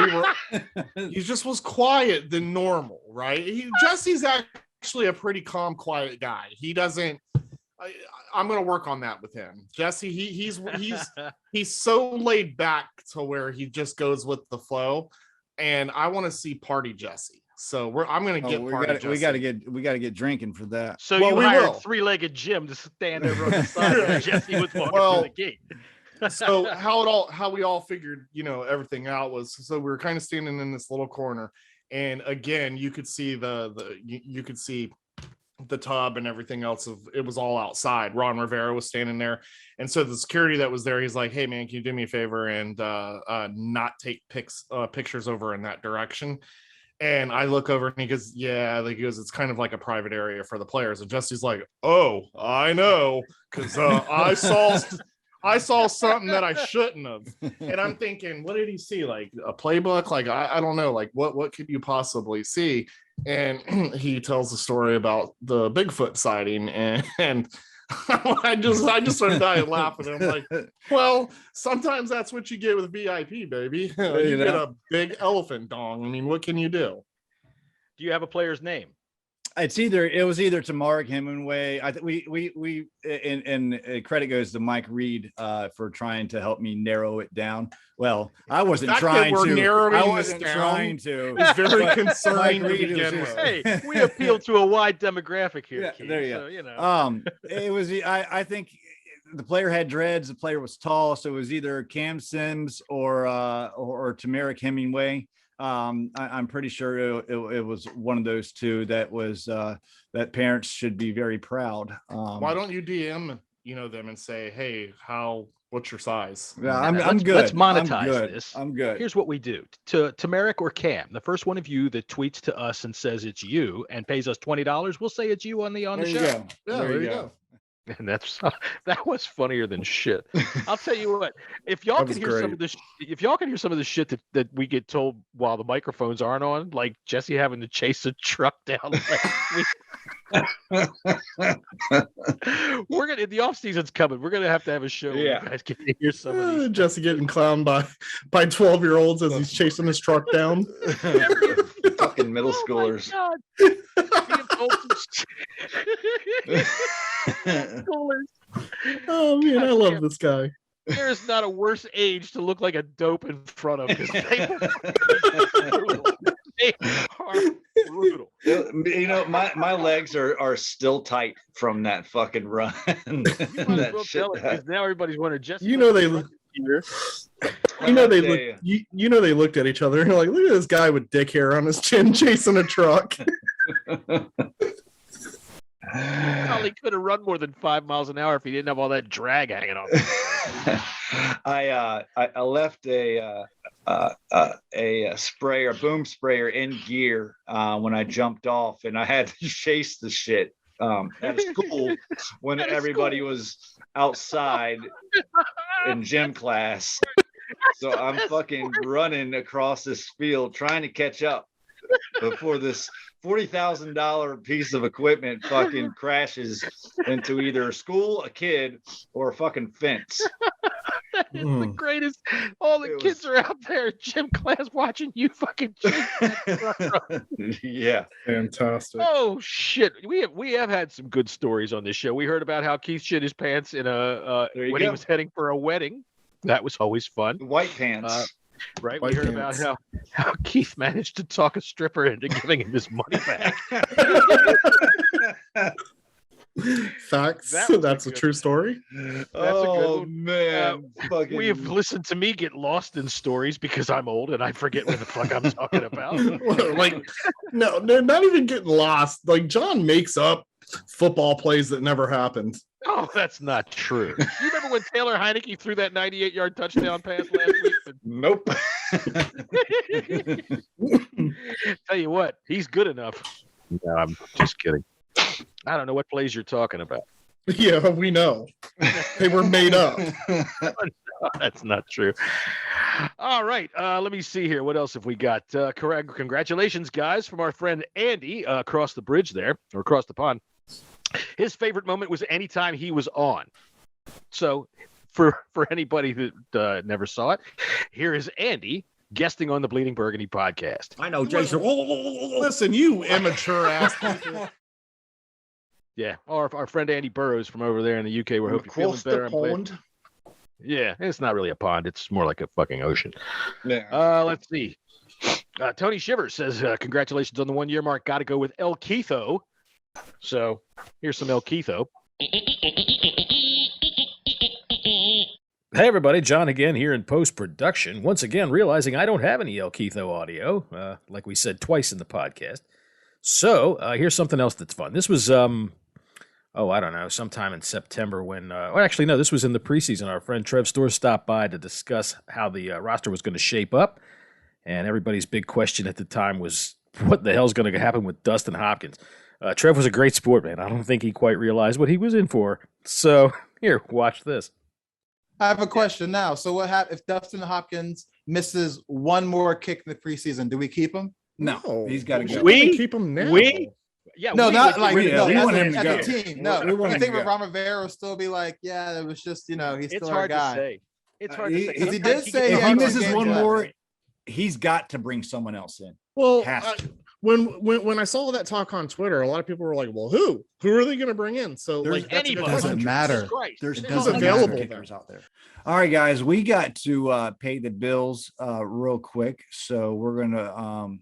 he just was quiet than normal, right? Jesse's actually a pretty calm, quiet guy. He doesn't, I'm going to work on that with him. Jesse, he's so laid back to where he just goes with the flow. And I want to see party Jesse. So I'm going to get party Jesse. We got to get drinking for that. So you hired a 3-legged Jim to stand over on the side where Jesse was walking through the gate. So how we all figured, everything out was, so we were kind of standing in this little corner, and again, you could see you could see the tub and everything else it was all outside. Ron Rivera was standing there, and so the security that was there, he's like, hey man, can you do me a favor and not take pictures over in that direction? And I look over and he goes, yeah, it's kind of like a private area for the players. And Jesse's like, oh, I know, because I saw something that I shouldn't have. And I'm thinking, what did he see? Like a playbook? Like, I don't know. Like, what could you possibly see? And he tells the story about the Bigfoot sighting. And I just started dying laughing. I'm like, well, sometimes that's what you get with VIP, baby. You get a big elephant dong. I mean, what can you do? Do you have a player's name? It was either to Mark Hemingway. I think we credit goes to Mike Reed for trying to help me narrow it down. Well, I wasn't trying to. I wasn't trying to. It's very concerning to begin with. Hey, we appeal to a wide demographic here. Yeah, Keith, there you go. It was. I think the player had dreads. The player was tall, so it was either Cam Sims or Tamarick Hemingway. I'm pretty sure it was one of those two that was that parents should be very proud. Why don't you DM them and say, hey, what's your size? Yeah, I'm good. Let's monetize this. I'm good. Here's what we do. To Tamarick or Cam, the first one of you that tweets to us and says it's you and pays us $20, we'll say it's you on the show. There you go. And that was funnier than shit. I'll tell you what. If y'all can hear some of this, if y'all can hear some of the shit that we get told while the microphones aren't on, like Jesse having to chase a truck down last week. We're gonna the off season's coming. We're gonna have to have a show. Yeah, where you guys get to hear some of these. Jesse getting clowned by 12-year-olds as he's chasing his truck down. Fucking middle schoolers. Oh man, I love this guy. There is not a worse age to look like a dope in front of because they are brutal. You know, my legs are still tight from that fucking run. You might as well tell it, 'cause now everybody's wondering. Jesse, you know they look they looked at each other and like, look at this guy with dick hair on his chin chasing a truck. Probably could have run more than 5 miles an hour if he didn't have all that drag hanging on. I left a boom sprayer in gear when I jumped off, and I had to chase the shit at school when everybody was outside in gym class. So I'm fucking running across this field trying to catch up before this $40,000 piece of equipment fucking crashes into either a school, a kid, or a fucking fence. That is the greatest. All the kids are out there in gym class watching you fucking chase that. Yeah, fantastic. Oh shit, we have had some good stories on this show. We heard about how Keith shit his pants in when he was heading for a wedding. That was always fun. White pants. Right, White we heard pants. about how Keith managed to talk a stripper into giving him his money back. Facts. That's a true story. That's a good one. Man, we have listened to me get lost in stories because I'm old and I forget what the fuck I'm talking about. Like, no, they're not even getting lost. Like, John makes up football plays that never happened. Oh, that's not true. You remember when Taylor Heineke threw that 98-yard touchdown pass last week? Nope. Tell you what, he's good enough. No, I'm just kidding. I don't know what plays you're talking about. Yeah, we know. They were made up. No, that's not true. All right. Let me see here. What else have we got? Congratulations, guys, from our friend Andy across the bridge there, or across the pond. His favorite moment was anytime he was on. So for anybody that never saw it, here is Andy guesting on the Bleeding Burgundy podcast. I know, Jason. Listen, you immature ass people. Yeah, our friend Andy Burrows from over there in the UK. We hope you're feeling better. Yeah, it's not really a pond. It's more like a fucking ocean. Yeah. Let's see. Tony Shivers says, congratulations on the 1 year mark. Got to go with El Keitho. So here's some El Keitho. Hey everybody, John again here in post-production. Once again, realizing I don't have any El Keitho audio, like we said twice in the podcast. So here's something else that's fun. This was, I don't know, sometime in September when, actually, no, this was in the preseason. Our friend Trev Storrs stopped by to discuss how the roster was going to shape up. And everybody's big question at the time was, what the hell's going to happen with Dustin Hopkins? Trev was a great sport, man. I don't think he quite realized what he was in for. So, here, watch this. I have a question now. So what happens if Dustin Hopkins misses one more kick in the preseason? Do we keep him? No, he's got to go. We keep him now. No, not like we want him to go. as a team. No, I think Ron Rivera will still be like, yeah, it was just, he's still our guy. To say. It's hard to say. Because he did say if he misses games one left. more, he's got to bring someone else in. Well, Has to. when I saw that talk on Twitter, a lot of people were like, "Well, who are they going to bring in?" So There's like, that's a good anybody. question. Doesn't matter. There's doesn't available kickers out there. All right, guys, we got to pay the bills real quick, so we're gonna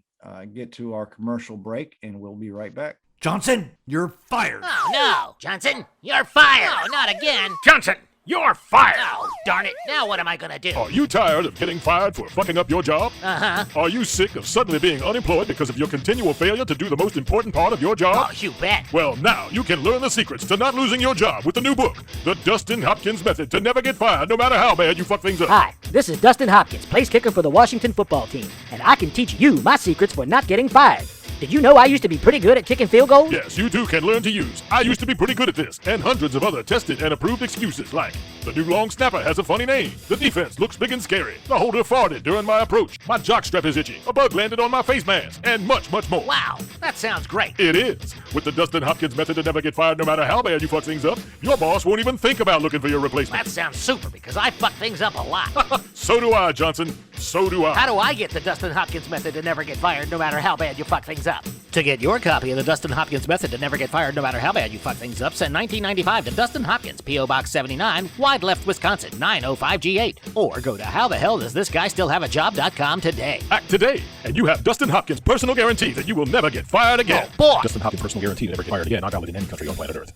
get to our commercial break, and we'll be right back. Johnson, you're fired. Oh, no. Johnson, you're fired. No, not again. Johnson, you're fired. Oh, darn it. Now what am I going to do? Are you tired of getting fired for fucking up your job? Uh-huh. Are you sick of suddenly being unemployed because of your continual failure to do the most important part of your job? Oh, you bet. Well, now you can learn the secrets to not losing your job with the new book, The Dustin Hopkins Method to Never Get Fired, no matter how bad you fuck things up. Hi, this is Dustin Hopkins, place kicker for the Washington football team, and I can teach you my secrets for not getting fired. Did you know I used to be pretty good at kicking field goals? Yes, you too can learn to use "I used to be pretty good at this" and hundreds of other tested and approved excuses like "the new long snapper has a funny name," "the defense looks big and scary," "the holder farted during my approach," "my jockstrap is itchy," "a bug landed on my face mask," and much, much more. Wow, that sounds great. It is. With the Dustin Hopkins method to never get fired no matter how bad you fuck things up, your boss won't even think about looking for your replacement. That sounds super because I fuck things up a lot. So do I, Johnson. So do I. How do I get the Dustin Hopkins method to never get fired no matter how bad you fuck things up? To get your copy of the Dustin Hopkins method to never get fired no matter how bad you fuck things up, send $19.95 to Dustin Hopkins, P.O. Box 79, Wide Left, Wisconsin, 905G8. Or go to howthehelldoesthisguy.com today. Act today, and you have Dustin Hopkins' personal guarantee that you will never get fired again. Oh, boy. Dustin Hopkins' personal guarantee to never get fired again, not valid in any country on planet Earth.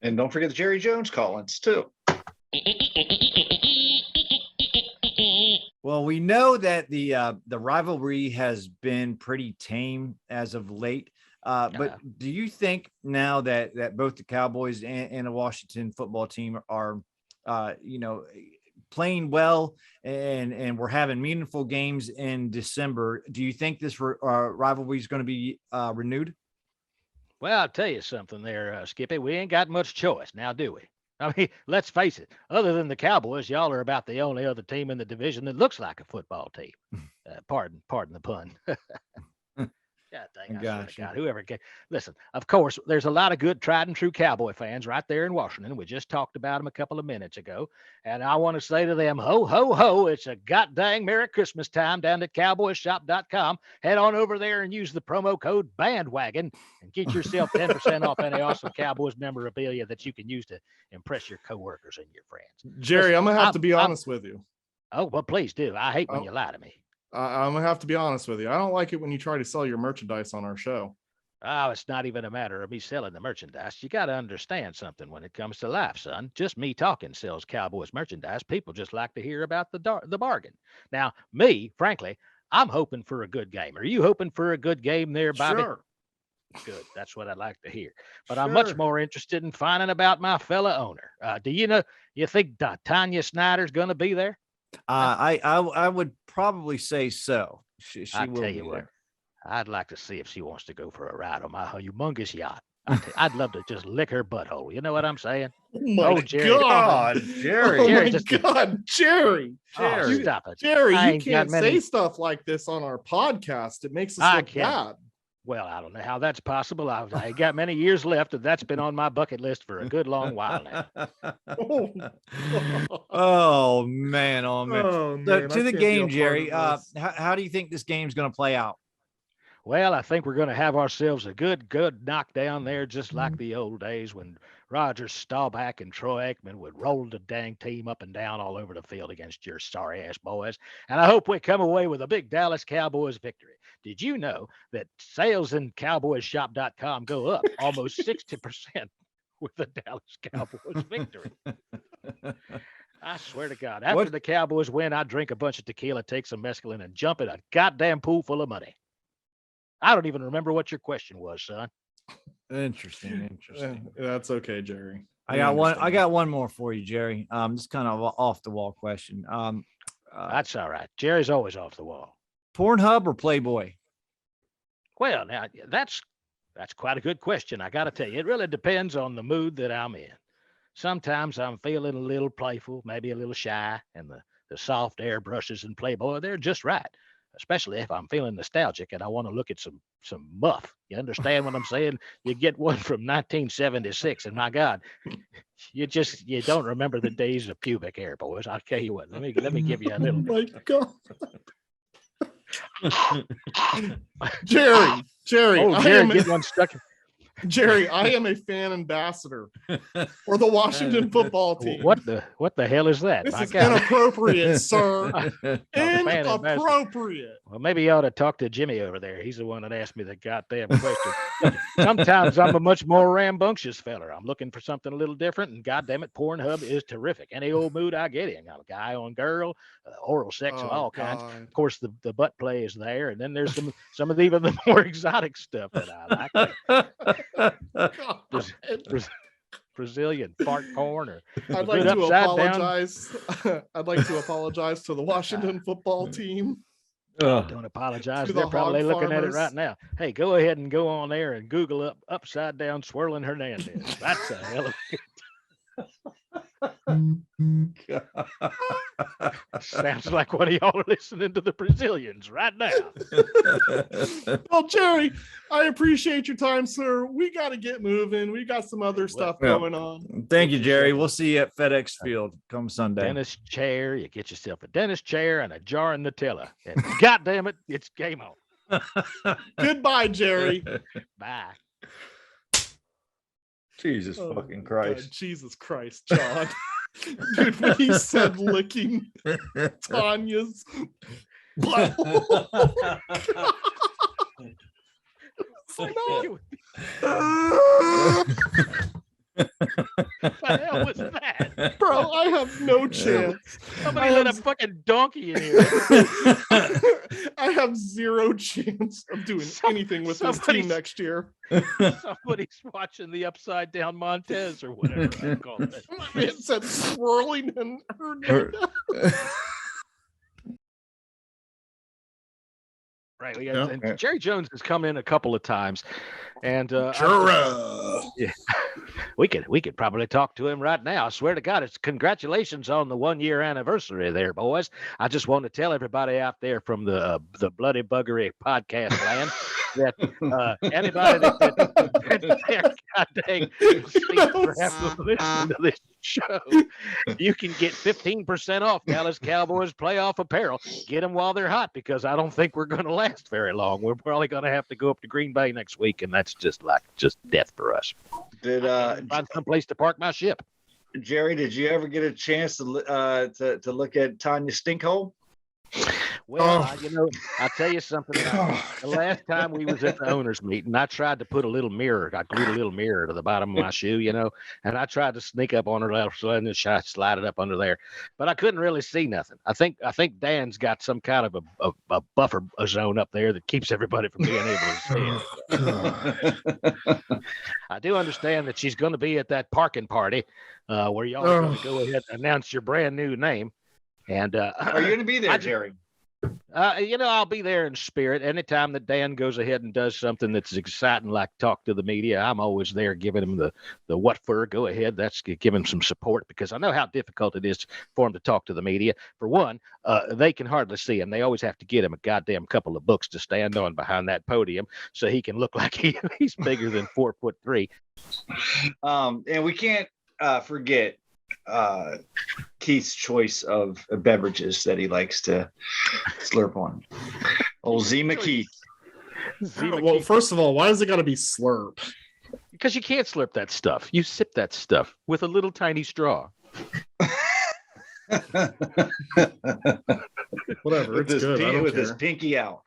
And don't forget the Jerry Jones call-ins too. Well, we know that the rivalry has been pretty tame as of late. But do you think now that both the Cowboys and the Washington football team are, playing well and we're having meaningful games in December, do you think this rivalry is going to be renewed? Well, I'll tell you something there, Skippy. We ain't got much choice now, do we? I mean, let's face it. Other than the Cowboys, y'all are about the only other team in the division that looks like a football team. Pardon the pun. God dang, I swear to God, whoever can listen. Of course, there's a lot of good, tried and true Cowboy fans right there in Washington. We just talked about them a couple of minutes ago, and I want to say to them, ho ho ho! It's a goddamn Merry Christmas time down at CowboysShop.com. Head on over there and use the promo code Bandwagon and get yourself 10% off any awesome Cowboys memorabilia that you can use to impress your coworkers and your friends. Jerry, Listen, I'm gonna have to be honest with you. Oh well, please do. I hate when you lie to me. I'm gonna have to be honest with you. I don't like it when you try to sell your merchandise on our show. Oh, it's not even a matter of me selling the merchandise. You got to understand something when it comes to life, son. Just me talking sells Cowboys merchandise. People just like to hear about the bargain. Now, me, frankly, I'm hoping for a good game. Are you hoping for a good game there, Bobby? Sure. Good. That's what I'd like to hear. But I'm much more interested in finding about my fella owner. Do you think Tanya Snyder's going to be there? I would probably say so. She I will tell be you what, there. I'd like to see if she wants to go for a ride on my humongous yacht. I'd love to just lick her butthole. You know what I'm saying? Oh my Jerry. God, Jerry. Oh Jerry, my just- God, Jerry. Oh, stop it. Jerry, I you ain't got can't many- say stuff like this on our podcast. It makes us I look can't. bad. Well, I don't know how that's possible. I ain't got many years left, and that's been on my bucket list for a good long while now. Oh man, oh man. Oh, So, man, I to the can't be a game, part Jerry. of this. How do you think this game's going to play out? Well, I think we're going to have ourselves a good knockdown there, just like the old days when Roger Staubach and Troy Aikman would roll the dang team up and down all over the field against your sorry-ass boys. And I hope we come away with a big Dallas Cowboys victory. Did you know that sales in CowboysShop.com go up almost 60% with the Dallas Cowboys victory? I swear to God, after the Cowboys win, I drink a bunch of tequila, take some mescaline, and jump in a goddamn pool full of money. I don't even remember what your question was, son. Interesting. That's okay, Jerry. I got one more for you, Jerry. Just kind of off the wall question. That's all right. Jerry's always off the wall. Pornhub or Playboy? Well, now that's quite a good question. I got to tell you, it really depends on the mood that I'm in. Sometimes I'm feeling a little playful, maybe a little shy, and the soft airbrushes in Playboy, they're just right. Especially if I'm feeling nostalgic and I want to look at some muff. You understand what I'm saying? You get one from 1976, and my God, you don't remember the days of pubic hair, boys. I'll tell you what. Let me give you a little. Oh my God. Jerry, Oh, Jerry, get one stuck. Jerry, I am a fan ambassador for the Washington football team. What the hell is that? This My is God. inappropriate, sir. fan ambassador. Inappropriate. Well, maybe you ought to talk to Jimmy over there. He's the one that asked me the goddamn question. Sometimes I'm a much more rambunctious feller. I'm looking for something a little different, and goddamn it, Pornhub is terrific. Any old mood I get in. I'm a guy on girl, oral sex of all kinds. Of course, the butt play is there, and then there's some of even the more exotic stuff that I like. Brazilian fart porn, or I'd like to apologize. I'd like to apologize to the Washington football team. Don't apologize. To the They're probably hog looking at it farmers. right now. Hey, go ahead and go on there and Google up upside down swirling Hernandez. That's a hell of sounds like one of y'all are listening to the Brazilians right now. Well, Jerry, I appreciate your time, sir. We got to get moving. We got some other stuff going on. Thank you, Jerry. We'll see you at FedEx Field come Sunday. Dentist chair. You get yourself a dentist chair and a jar of Nutella. And God damn it, it's game on. Goodbye, Jerry. Bye. Jesus fucking Christ. God, Jesus Christ, John. Dude, when he said licking Tanya's butthole. What the hell was that? Bro, I have no chance. Somebody let a fucking donkey in here. I have zero chance of doing anything with this team next year. Somebody's watching the Upside Down Montez or whatever I call it. It said swirling and Hernandez. Right. And Jerry Jones has come in a couple of times, and yeah, we could probably talk to him right now. I swear to God, it's congratulations on the 1-year anniversary there, boys. I just want to tell everybody out there from the Bloody Buggery podcast land that anybody that goddamn listen to this show, you can get 15% off Dallas Cowboys playoff apparel. Get them while they're hot, because I don't think we're going to last very long. We're probably going to have to go up to Green Bay next week, and that's just death for us. Did find some place to park my ship? Jerry, did you ever get a chance to look at Tanya's stinkhole? Well, I'll tell you something. The last time we was at the owners meeting, I tried to put a little mirror. I glued a little mirror to the bottom of my shoe, and I tried to sneak up on her left and then slide it up under there, but I couldn't really see nothing. I think Dan's got some kind of a buffer zone up there that keeps everybody from being able to see it. I do understand that she's going to be at that parking party where y'all are going to go ahead and announce your brand new name. And are you going to be there, Jerry? I'll be there in spirit. Anytime that Dan goes ahead and does something that's exciting, like talk to the media, I'm always there giving him the what for. Go ahead. That's giving some support, because I know how difficult it is for him to talk to the media. For one, they can hardly see him. They always have to get him a goddamn couple of books to stand on behind that podium so he can look like he's bigger than 4'3". And we can't forget Keith's choice of beverages that he likes to slurp on. Old Zima Keith. Well, first of all, why is it got to be slurp? Because you can't slurp that stuff. You sip that stuff with a little tiny straw. Whatever. With his pinky out.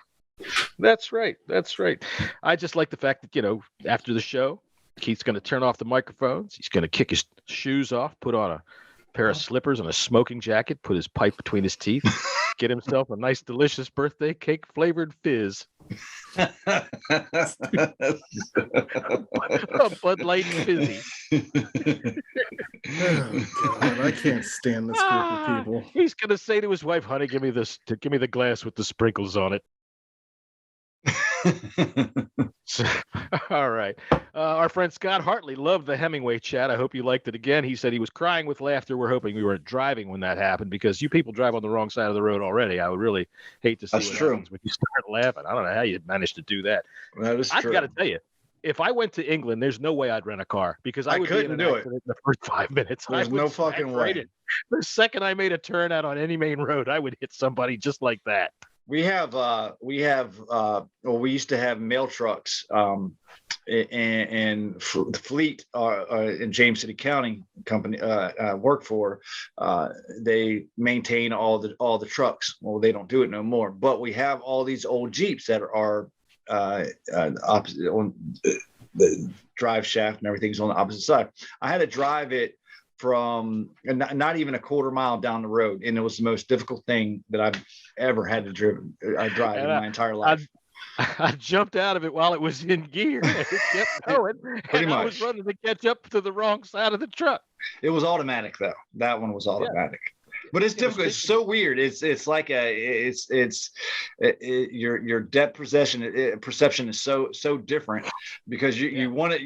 That's right. I just like the fact that, after the show, Keith's going to turn off the microphones. He's going to kick his shoes off, put on a pair of slippers and a smoking jacket, put his pipe between his teeth, get himself a nice, delicious birthday cake flavored fizz. A Bud Light fizzy. Oh, God, I can't stand this group of people. He's going to say to his wife, "Honey, give me the glass with the sprinkles on it." All right. Our friend Scott Hartley loved the Hemingway chat. I hope you liked it again. He said he was crying with laughter. We're hoping we weren't driving when that happened, because you people drive on the wrong side of the road already. I would really hate to see what happens when you start laughing. I don't know how you managed to do that. That is true. I've got to tell you, if I went to England, there's no way I'd rent a car, because I couldn't do it in the first 5 minutes. There's no fucking way. The second I made a turn out on any main road, I would hit somebody just like that. We used to have mail trucks and the fleet in James City County company work for. They maintain all the trucks. Well, they don't do it no more, but we have all these old Jeeps that are opposite on the drive shaft and everything's on the opposite side. I had to drive it from not even a quarter mile down the road, and it was the most difficult thing that I've ever had to drive in my entire life. I jumped out of it while it was in gear. It kept going, and I was running to catch up to the wrong side of the truck. It was automatic though. That one was automatic. But it's difficult. It's so weird. It's like your depth perception is so different because you want it.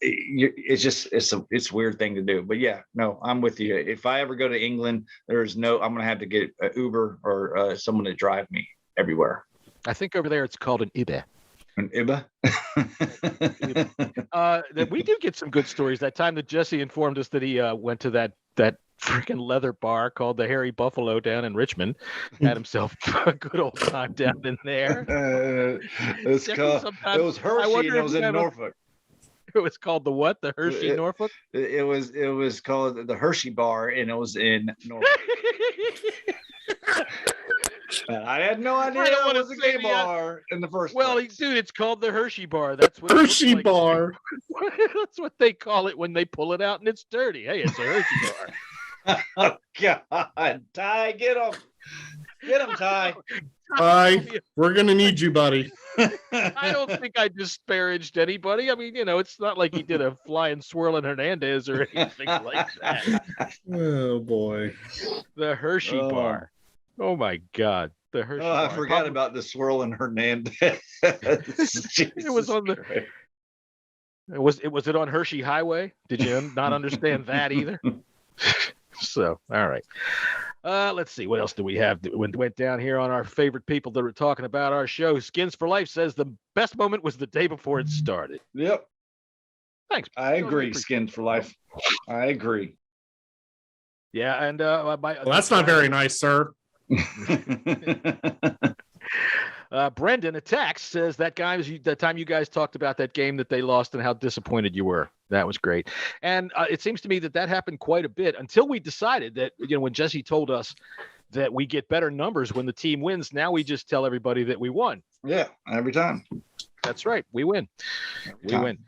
It's a weird thing to do. But yeah, no, I'm with you. If I ever go to England, I'm gonna have to get an Uber or someone to drive me everywhere. I think over there it's called an Uber. An Uber. We do get some good stories. That time that Jesse informed us that he went to that freaking leather bar called the Hairy Buffalo down in Richmond, had himself a good old time down in there. It was Hershey and it was in Norfolk. It was called the what? The Hershey Norfolk? It was called the Hershey Bar and it was in Norfolk. I had no idea it was a gay bar in the first place. Well, dude, it's called the Hershey Bar. That's what Hershey Bar. That's what they call it when they pull it out and it's dirty. Hey, it's a Hershey Bar. Oh God, Ty, get him, Ty. Ty, we're gonna need you, buddy. I don't think I disparaged anybody. I mean, it's not like he did a flying swirling Hernandez or anything like that. Oh boy, the Hershey Bar. Oh my God, the Hershey Bar. I forgot about the swirling Hernandez. It was on the. Was it on Hershey Highway? Did you not understand that either? So, all right. Let's see. What else do we have that went down here on our favorite people that were talking about our show? Skins for Life says the best moment was the day before it started. Yep. Thanks. I agree. Skins for Life. I agree. Yeah, and that's not very nice, sir. Brendan attacks says that time you guys talked about that game that they lost and how disappointed you were. That was great. And it seems to me that happened quite a bit until we decided that, when Jesse told us that we get better numbers when the team wins, now we just tell everybody that we won. Yeah, every time. That's right. We win. We win.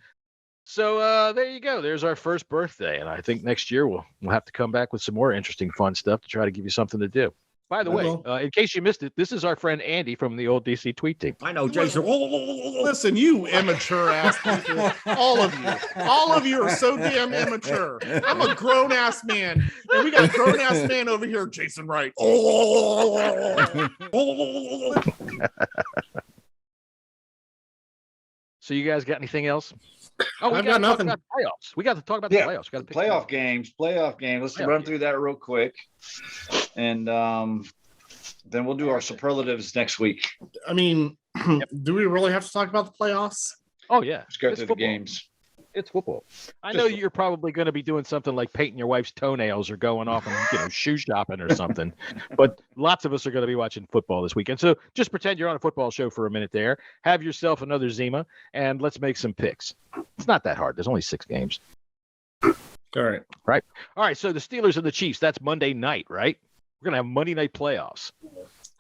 So there you go. There's our first birthday. And I think next year we'll have to come back with some more interesting, fun stuff to try to give you something to do. By the way, in case you missed it, this is our friend Andy from the old DC tweet team. I know, Jason. Listen, you immature ass people. All of you are so damn immature. I'm a grown ass man, and we got a grown ass man over here, Jason Wright. So you guys got anything else? Oh, I've got nothing. Playoffs. We got to talk about the playoffs. We got to playoff games. Let's run through that real quick, and then we'll do our superlatives next week. I mean, do we really have to talk about the playoffs? Oh yeah, let's go through the games. It's football. I know you're probably going to be doing something like painting your wife's toenails or going off and shoe shopping or something. But lots of us are going to be watching football this weekend. So just pretend you're on a football show for a minute there. Have yourself another Zima, and let's make some picks. It's not that hard. There's only 6 games. All right. Right. All right. So the Steelers and the Chiefs. That's Monday night, right? We're going to have Monday night playoffs.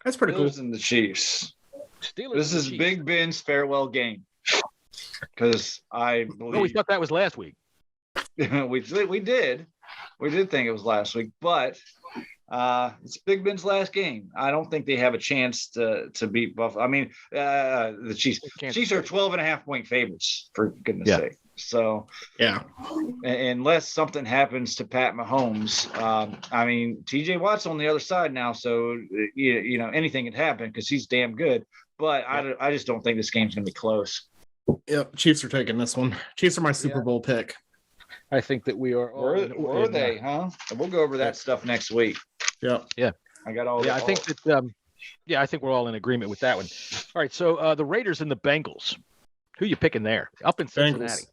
That's pretty cool. Steelers and the Chiefs. Steelers. This is Big Ben's farewell game. Because I believe we thought that was last week. we did think it was last week, but it's Big Ben's last game. I don't think they have a chance to beat Buffalo. I mean, the Chiefs are 12.5-point favorites, for goodness sake. So yeah, unless something happens to Pat Mahomes, I mean, TJ Watt's on the other side now, so anything can happen because he's damn good. But I just don't think this game's going to be close. Yep, Chiefs are taking this one. Chiefs are my Super Bowl pick. I think that we are. Were they? Huh? We'll go over that stuff next week. Yep. Yeah. I got all. Yeah, I think that. I think we're all in agreement with that one. All right, so the Raiders and the Bengals. Who you picking there? Up in Cincinnati. Bengals.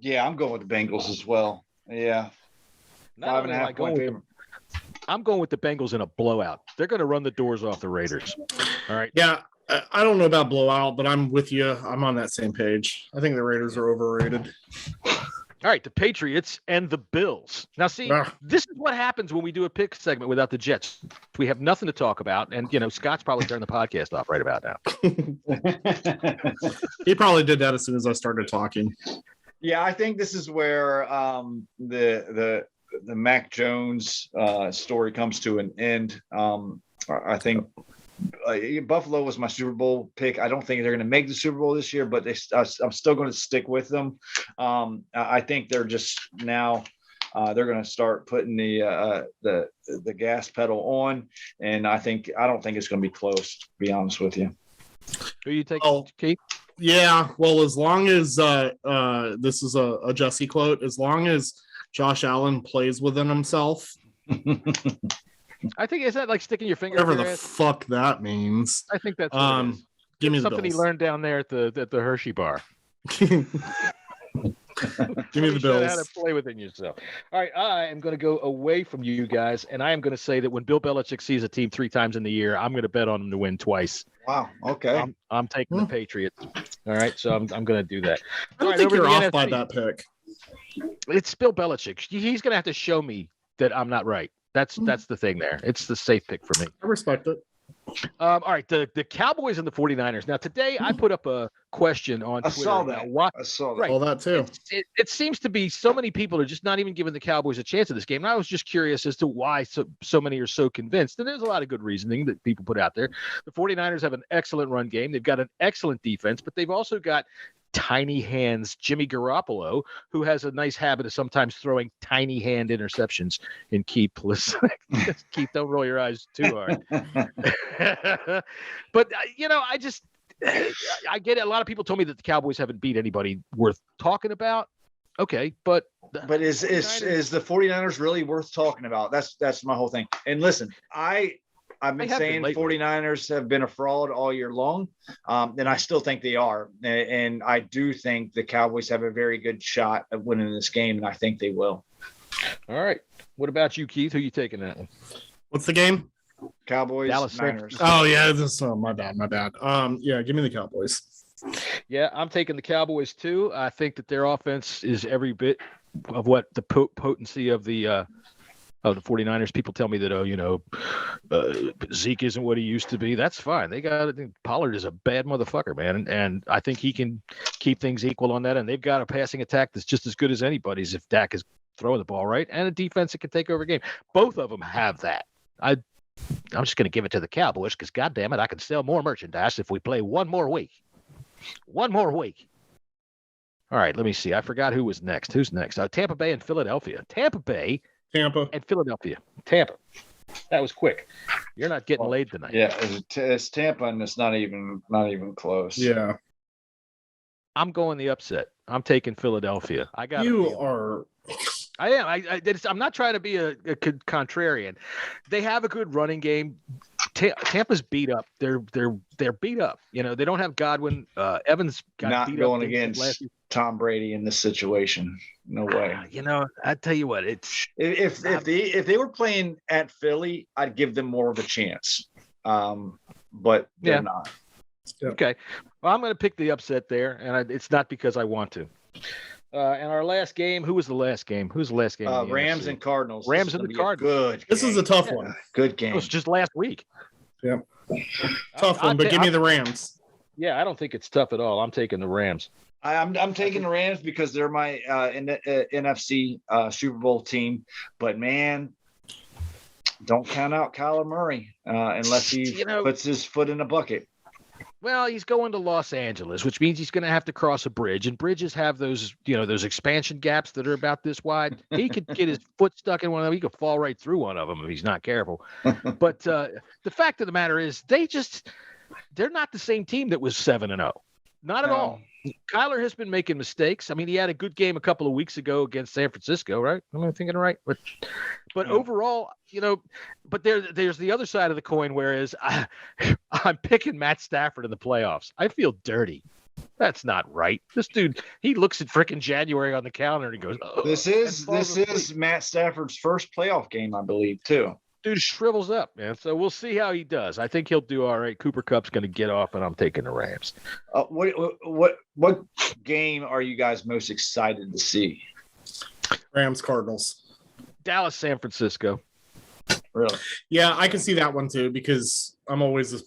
Yeah, I'm going with the Bengals as well. Yeah. 5.5 point favorite. I'm going with the Bengals in a blowout. They're going to run the doors off the Raiders. All right. Yeah. I don't know about blowout, but I'm with you. I'm on that same page. I think the Raiders are overrated. All right, the Patriots and the Bills. Now, see, this is what happens when we do a pick segment without the Jets. We have nothing to talk about, and Scott's probably turned the podcast off right about now. He probably did that as soon as I started talking. Yeah, I think this is where the Mac Jones story comes to an end. I think. Buffalo was my Super Bowl pick. I don't think they're going to make the Super Bowl this year, but I'm still going to stick with them. I think they're just now they're going to start putting the gas pedal on, and I don't think it's going to be close. To be honest with you. Who you take, Keith? Yeah, well, as long as this is a Jesse quote, as long as Josh Allen plays within himself. I think, is that like sticking your finger? Whatever the fuck that means. I think that's what it is. Give me the something Bills. he learned down there at the Hershey bar. Give me the Bills. How to play within yourself. All right, I am going to go away from you guys, and I am going to say that when Bill Belichick sees a team 3 times in the year, I'm going to bet on him to win twice. Wow. Okay. I'm taking the Patriots. All right, so I'm going to do that. I don't think you're off by that pick. It's Bill Belichick. He's going to have to show me that I'm not right. That's the thing there. It's the safe pick for me. I respect it. All right, the Cowboys and the 49ers. Now, today I put up a question on Twitter. I saw that. Right. All that too. It seems to be so many people are just not even giving the Cowboys a chance at this game. And I was just curious as to why so many are so convinced. And there's a lot of good reasoning that people put out there. The 49ers have an excellent run game. They've got an excellent defense, but they've also got tiny hands Jimmy Garoppolo, who has a nice habit of sometimes throwing tiny hand interceptions. And Keith, Keith, don't roll your eyes too hard. But I get it. A lot of people told me that the Cowboys haven't beat anybody worth talking about. Okay, but is the 49ers really worth talking about? That's my whole thing. And listen, I've been saying 49ers have been a fraud all year long, and I still think they are. And I do think the Cowboys have a very good shot of winning this game, and I think they will. All right. What about you, Keith? Who are you taking that one? What's the game? Cowboys, Dallas Niners. Oh, yeah. My bad. Yeah, give me the Cowboys. Yeah, I'm taking the Cowboys, too. I think that their offense is every bit of what the potency of the 49ers. People tell me that, Zeke isn't what he used to be. That's fine. Pollard is a bad motherfucker, man. And I think he can keep things equal on that. And they've got a passing attack that's just as good as anybody's if Dak is throwing the ball right, and a defense that can take over a game. Both of them have that. I'm just going to give it to the Cowboys because, goddamn it, I can sell more merchandise if we play one more week. One more week. All right, let me see. I forgot who was next. Who's next? Tampa Bay and Philadelphia. Tampa and Philadelphia. Tampa. That was quick. You're not getting laid tonight. Yeah, it's Tampa, and it's not even close. Yeah. I'm going the upset. I'm taking Philadelphia. I am. I'm not trying to be a contrarian. They have a good running game. Tampa's beat up. They're beat up. They don't have Godwin. Evans got not beat going up against Tom Brady in this situation. No way. I tell you what. It's if they were playing at Philly, I'd give them more of a chance. But they're not. Okay. Well, I'm going to pick the upset there, and it's not because I want to. And our last game, who was the last game? Who's the last game? Rams and Cardinals. Rams and the Cardinals. Good. This is a tough one. Good game. It was just last week. Yeah. Tough one, but give me the Rams. Yeah, I don't think it's tough at all. I'm taking the Rams. I'm taking the Rams because they're my NFC Super Bowl team. But, man, don't count out Kyler Murray unless he puts his foot in a bucket. Well, he's going to Los Angeles, which means he's going to have to cross a bridge, and bridges have those expansion gaps that are about this wide. He could get his foot stuck in one of them. He could fall right through one of them if he's not careful. But the fact of the matter is, they're not the same team that was 7-0. Not at all. Kyler has been making mistakes. I mean, he had a good game a couple of weeks ago against San Francisco, right? Am I thinking right? But overall, but there's the other side of the coin, whereas I'm picking Matt Stafford in the playoffs. I feel dirty. That's not right. This dude, he looks at frickin' January on the calendar and he goes, oh, this is Matt Stafford's first playoff game, I believe, too. Dude shrivels up, man. So we'll see how he does. I think he'll do all right. Cooper Kupp's going to get off, and I'm taking the Rams. What game are you guys most excited to see? Rams, Cardinals. Dallas, San Francisco. Really? Yeah, I can see that one too because I'm always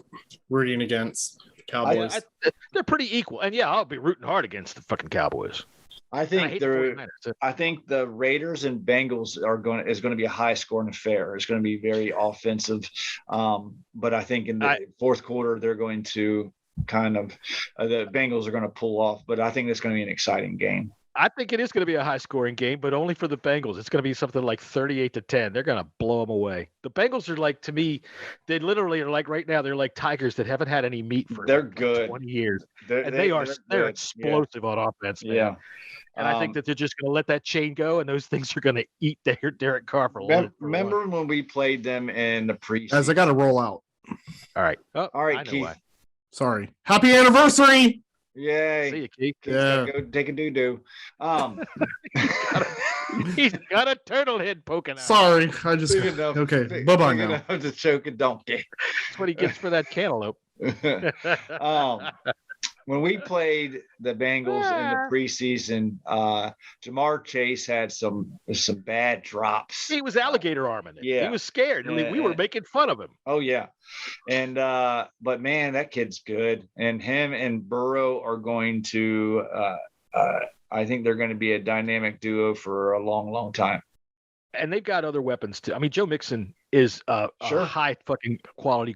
rooting against Cowboys. They're pretty equal, and yeah, I'll be rooting hard against the fucking Cowboys. I think the Raiders and Bengals is going to be a high scoring affair. It's going to be very offensive, but I think in the fourth quarter they're going to kind of the Bengals are going to pull off. But I think it's going to be an exciting game. I think it is going to be a high-scoring game, but only for the Bengals. It's going to be something like 38-10. They're going to blow them away. The Bengals are like, to me, they literally are like right now. They're like tigers that haven't had any meat for They're like good. 20 years, They're they're good. explosive on offense, man. Yeah. And I think that they're just going to let that chain go, and those things are going to eat Derek Carr for a little. Remember when we played them in the preseason? Guys, I got to roll out. All right. All right, Keith. Why. Sorry. Happy anniversary. Yay. See you, Keith. Yeah. Go take a doo-doo. He's got a turtle head poking out. Sorry. I just okay. Bye-bye now. To choke a donkey. That's what he gets for that cantaloupe. When we played the Bengals in the preseason, Jamar Chase had some bad drops. He was alligator arming it. Yeah. He was scared. I mean, we were making fun of him. Oh yeah. And but man, that kid's good. And him and Burrow are going to I think they're going to be a dynamic duo for a long, long time. And they've got other weapons too. I mean, Joe Mixon is a high fucking quality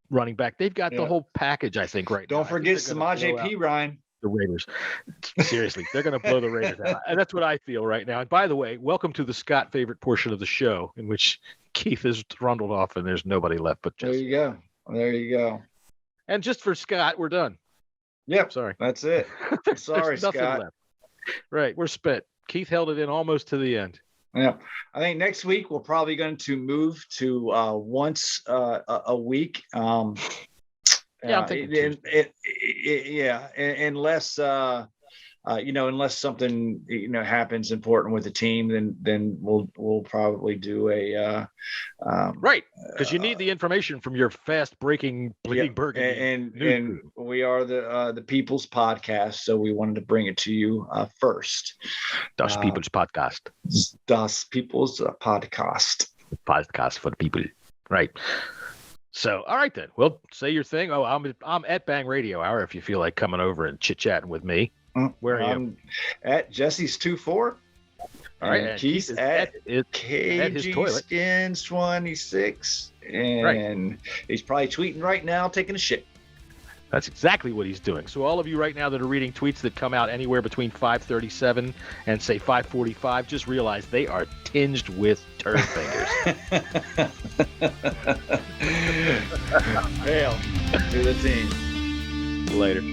running back. They've got the whole package, I think, right now. Don't forget Samaje P. Ryan. The Raiders. Seriously, they're going to blow the Raiders out. And that's what I feel right now. And by the way, welcome to the Scott favorite portion of the show, in which Keith is trundled off and there's nobody left but Jesse. There you go. There you go. And just for Scott, we're done. Yep. Sorry. That's it. Sorry, Scott. Left. Right. We're spent. Keith held it in almost to the end. Yeah, I think next week we're probably going to move to once a week. I'm thinking unless unless something happens important with the team, then we'll probably do a right, because you need the information from your fast breaking bleeding Burgundy. And we are the People's Podcast, so we wanted to bring it to you first. Das People's Podcast. Das People's Podcast. Podcast for the people. Right. So, all right then. Well, say your thing. Oh, I'm at Bang Radio Hour if you feel like coming over and chit-chatting with me. Where are you? At Jesse's 24. All right. And Keith's at KG Skins 26. And he's probably tweeting right now, taking a shit. That's exactly what he's doing. So all of you right now that are reading tweets that come out anywhere between 5:37 and say 5:45, just realize they are tinged with turd fingers. Hail to the team. Later.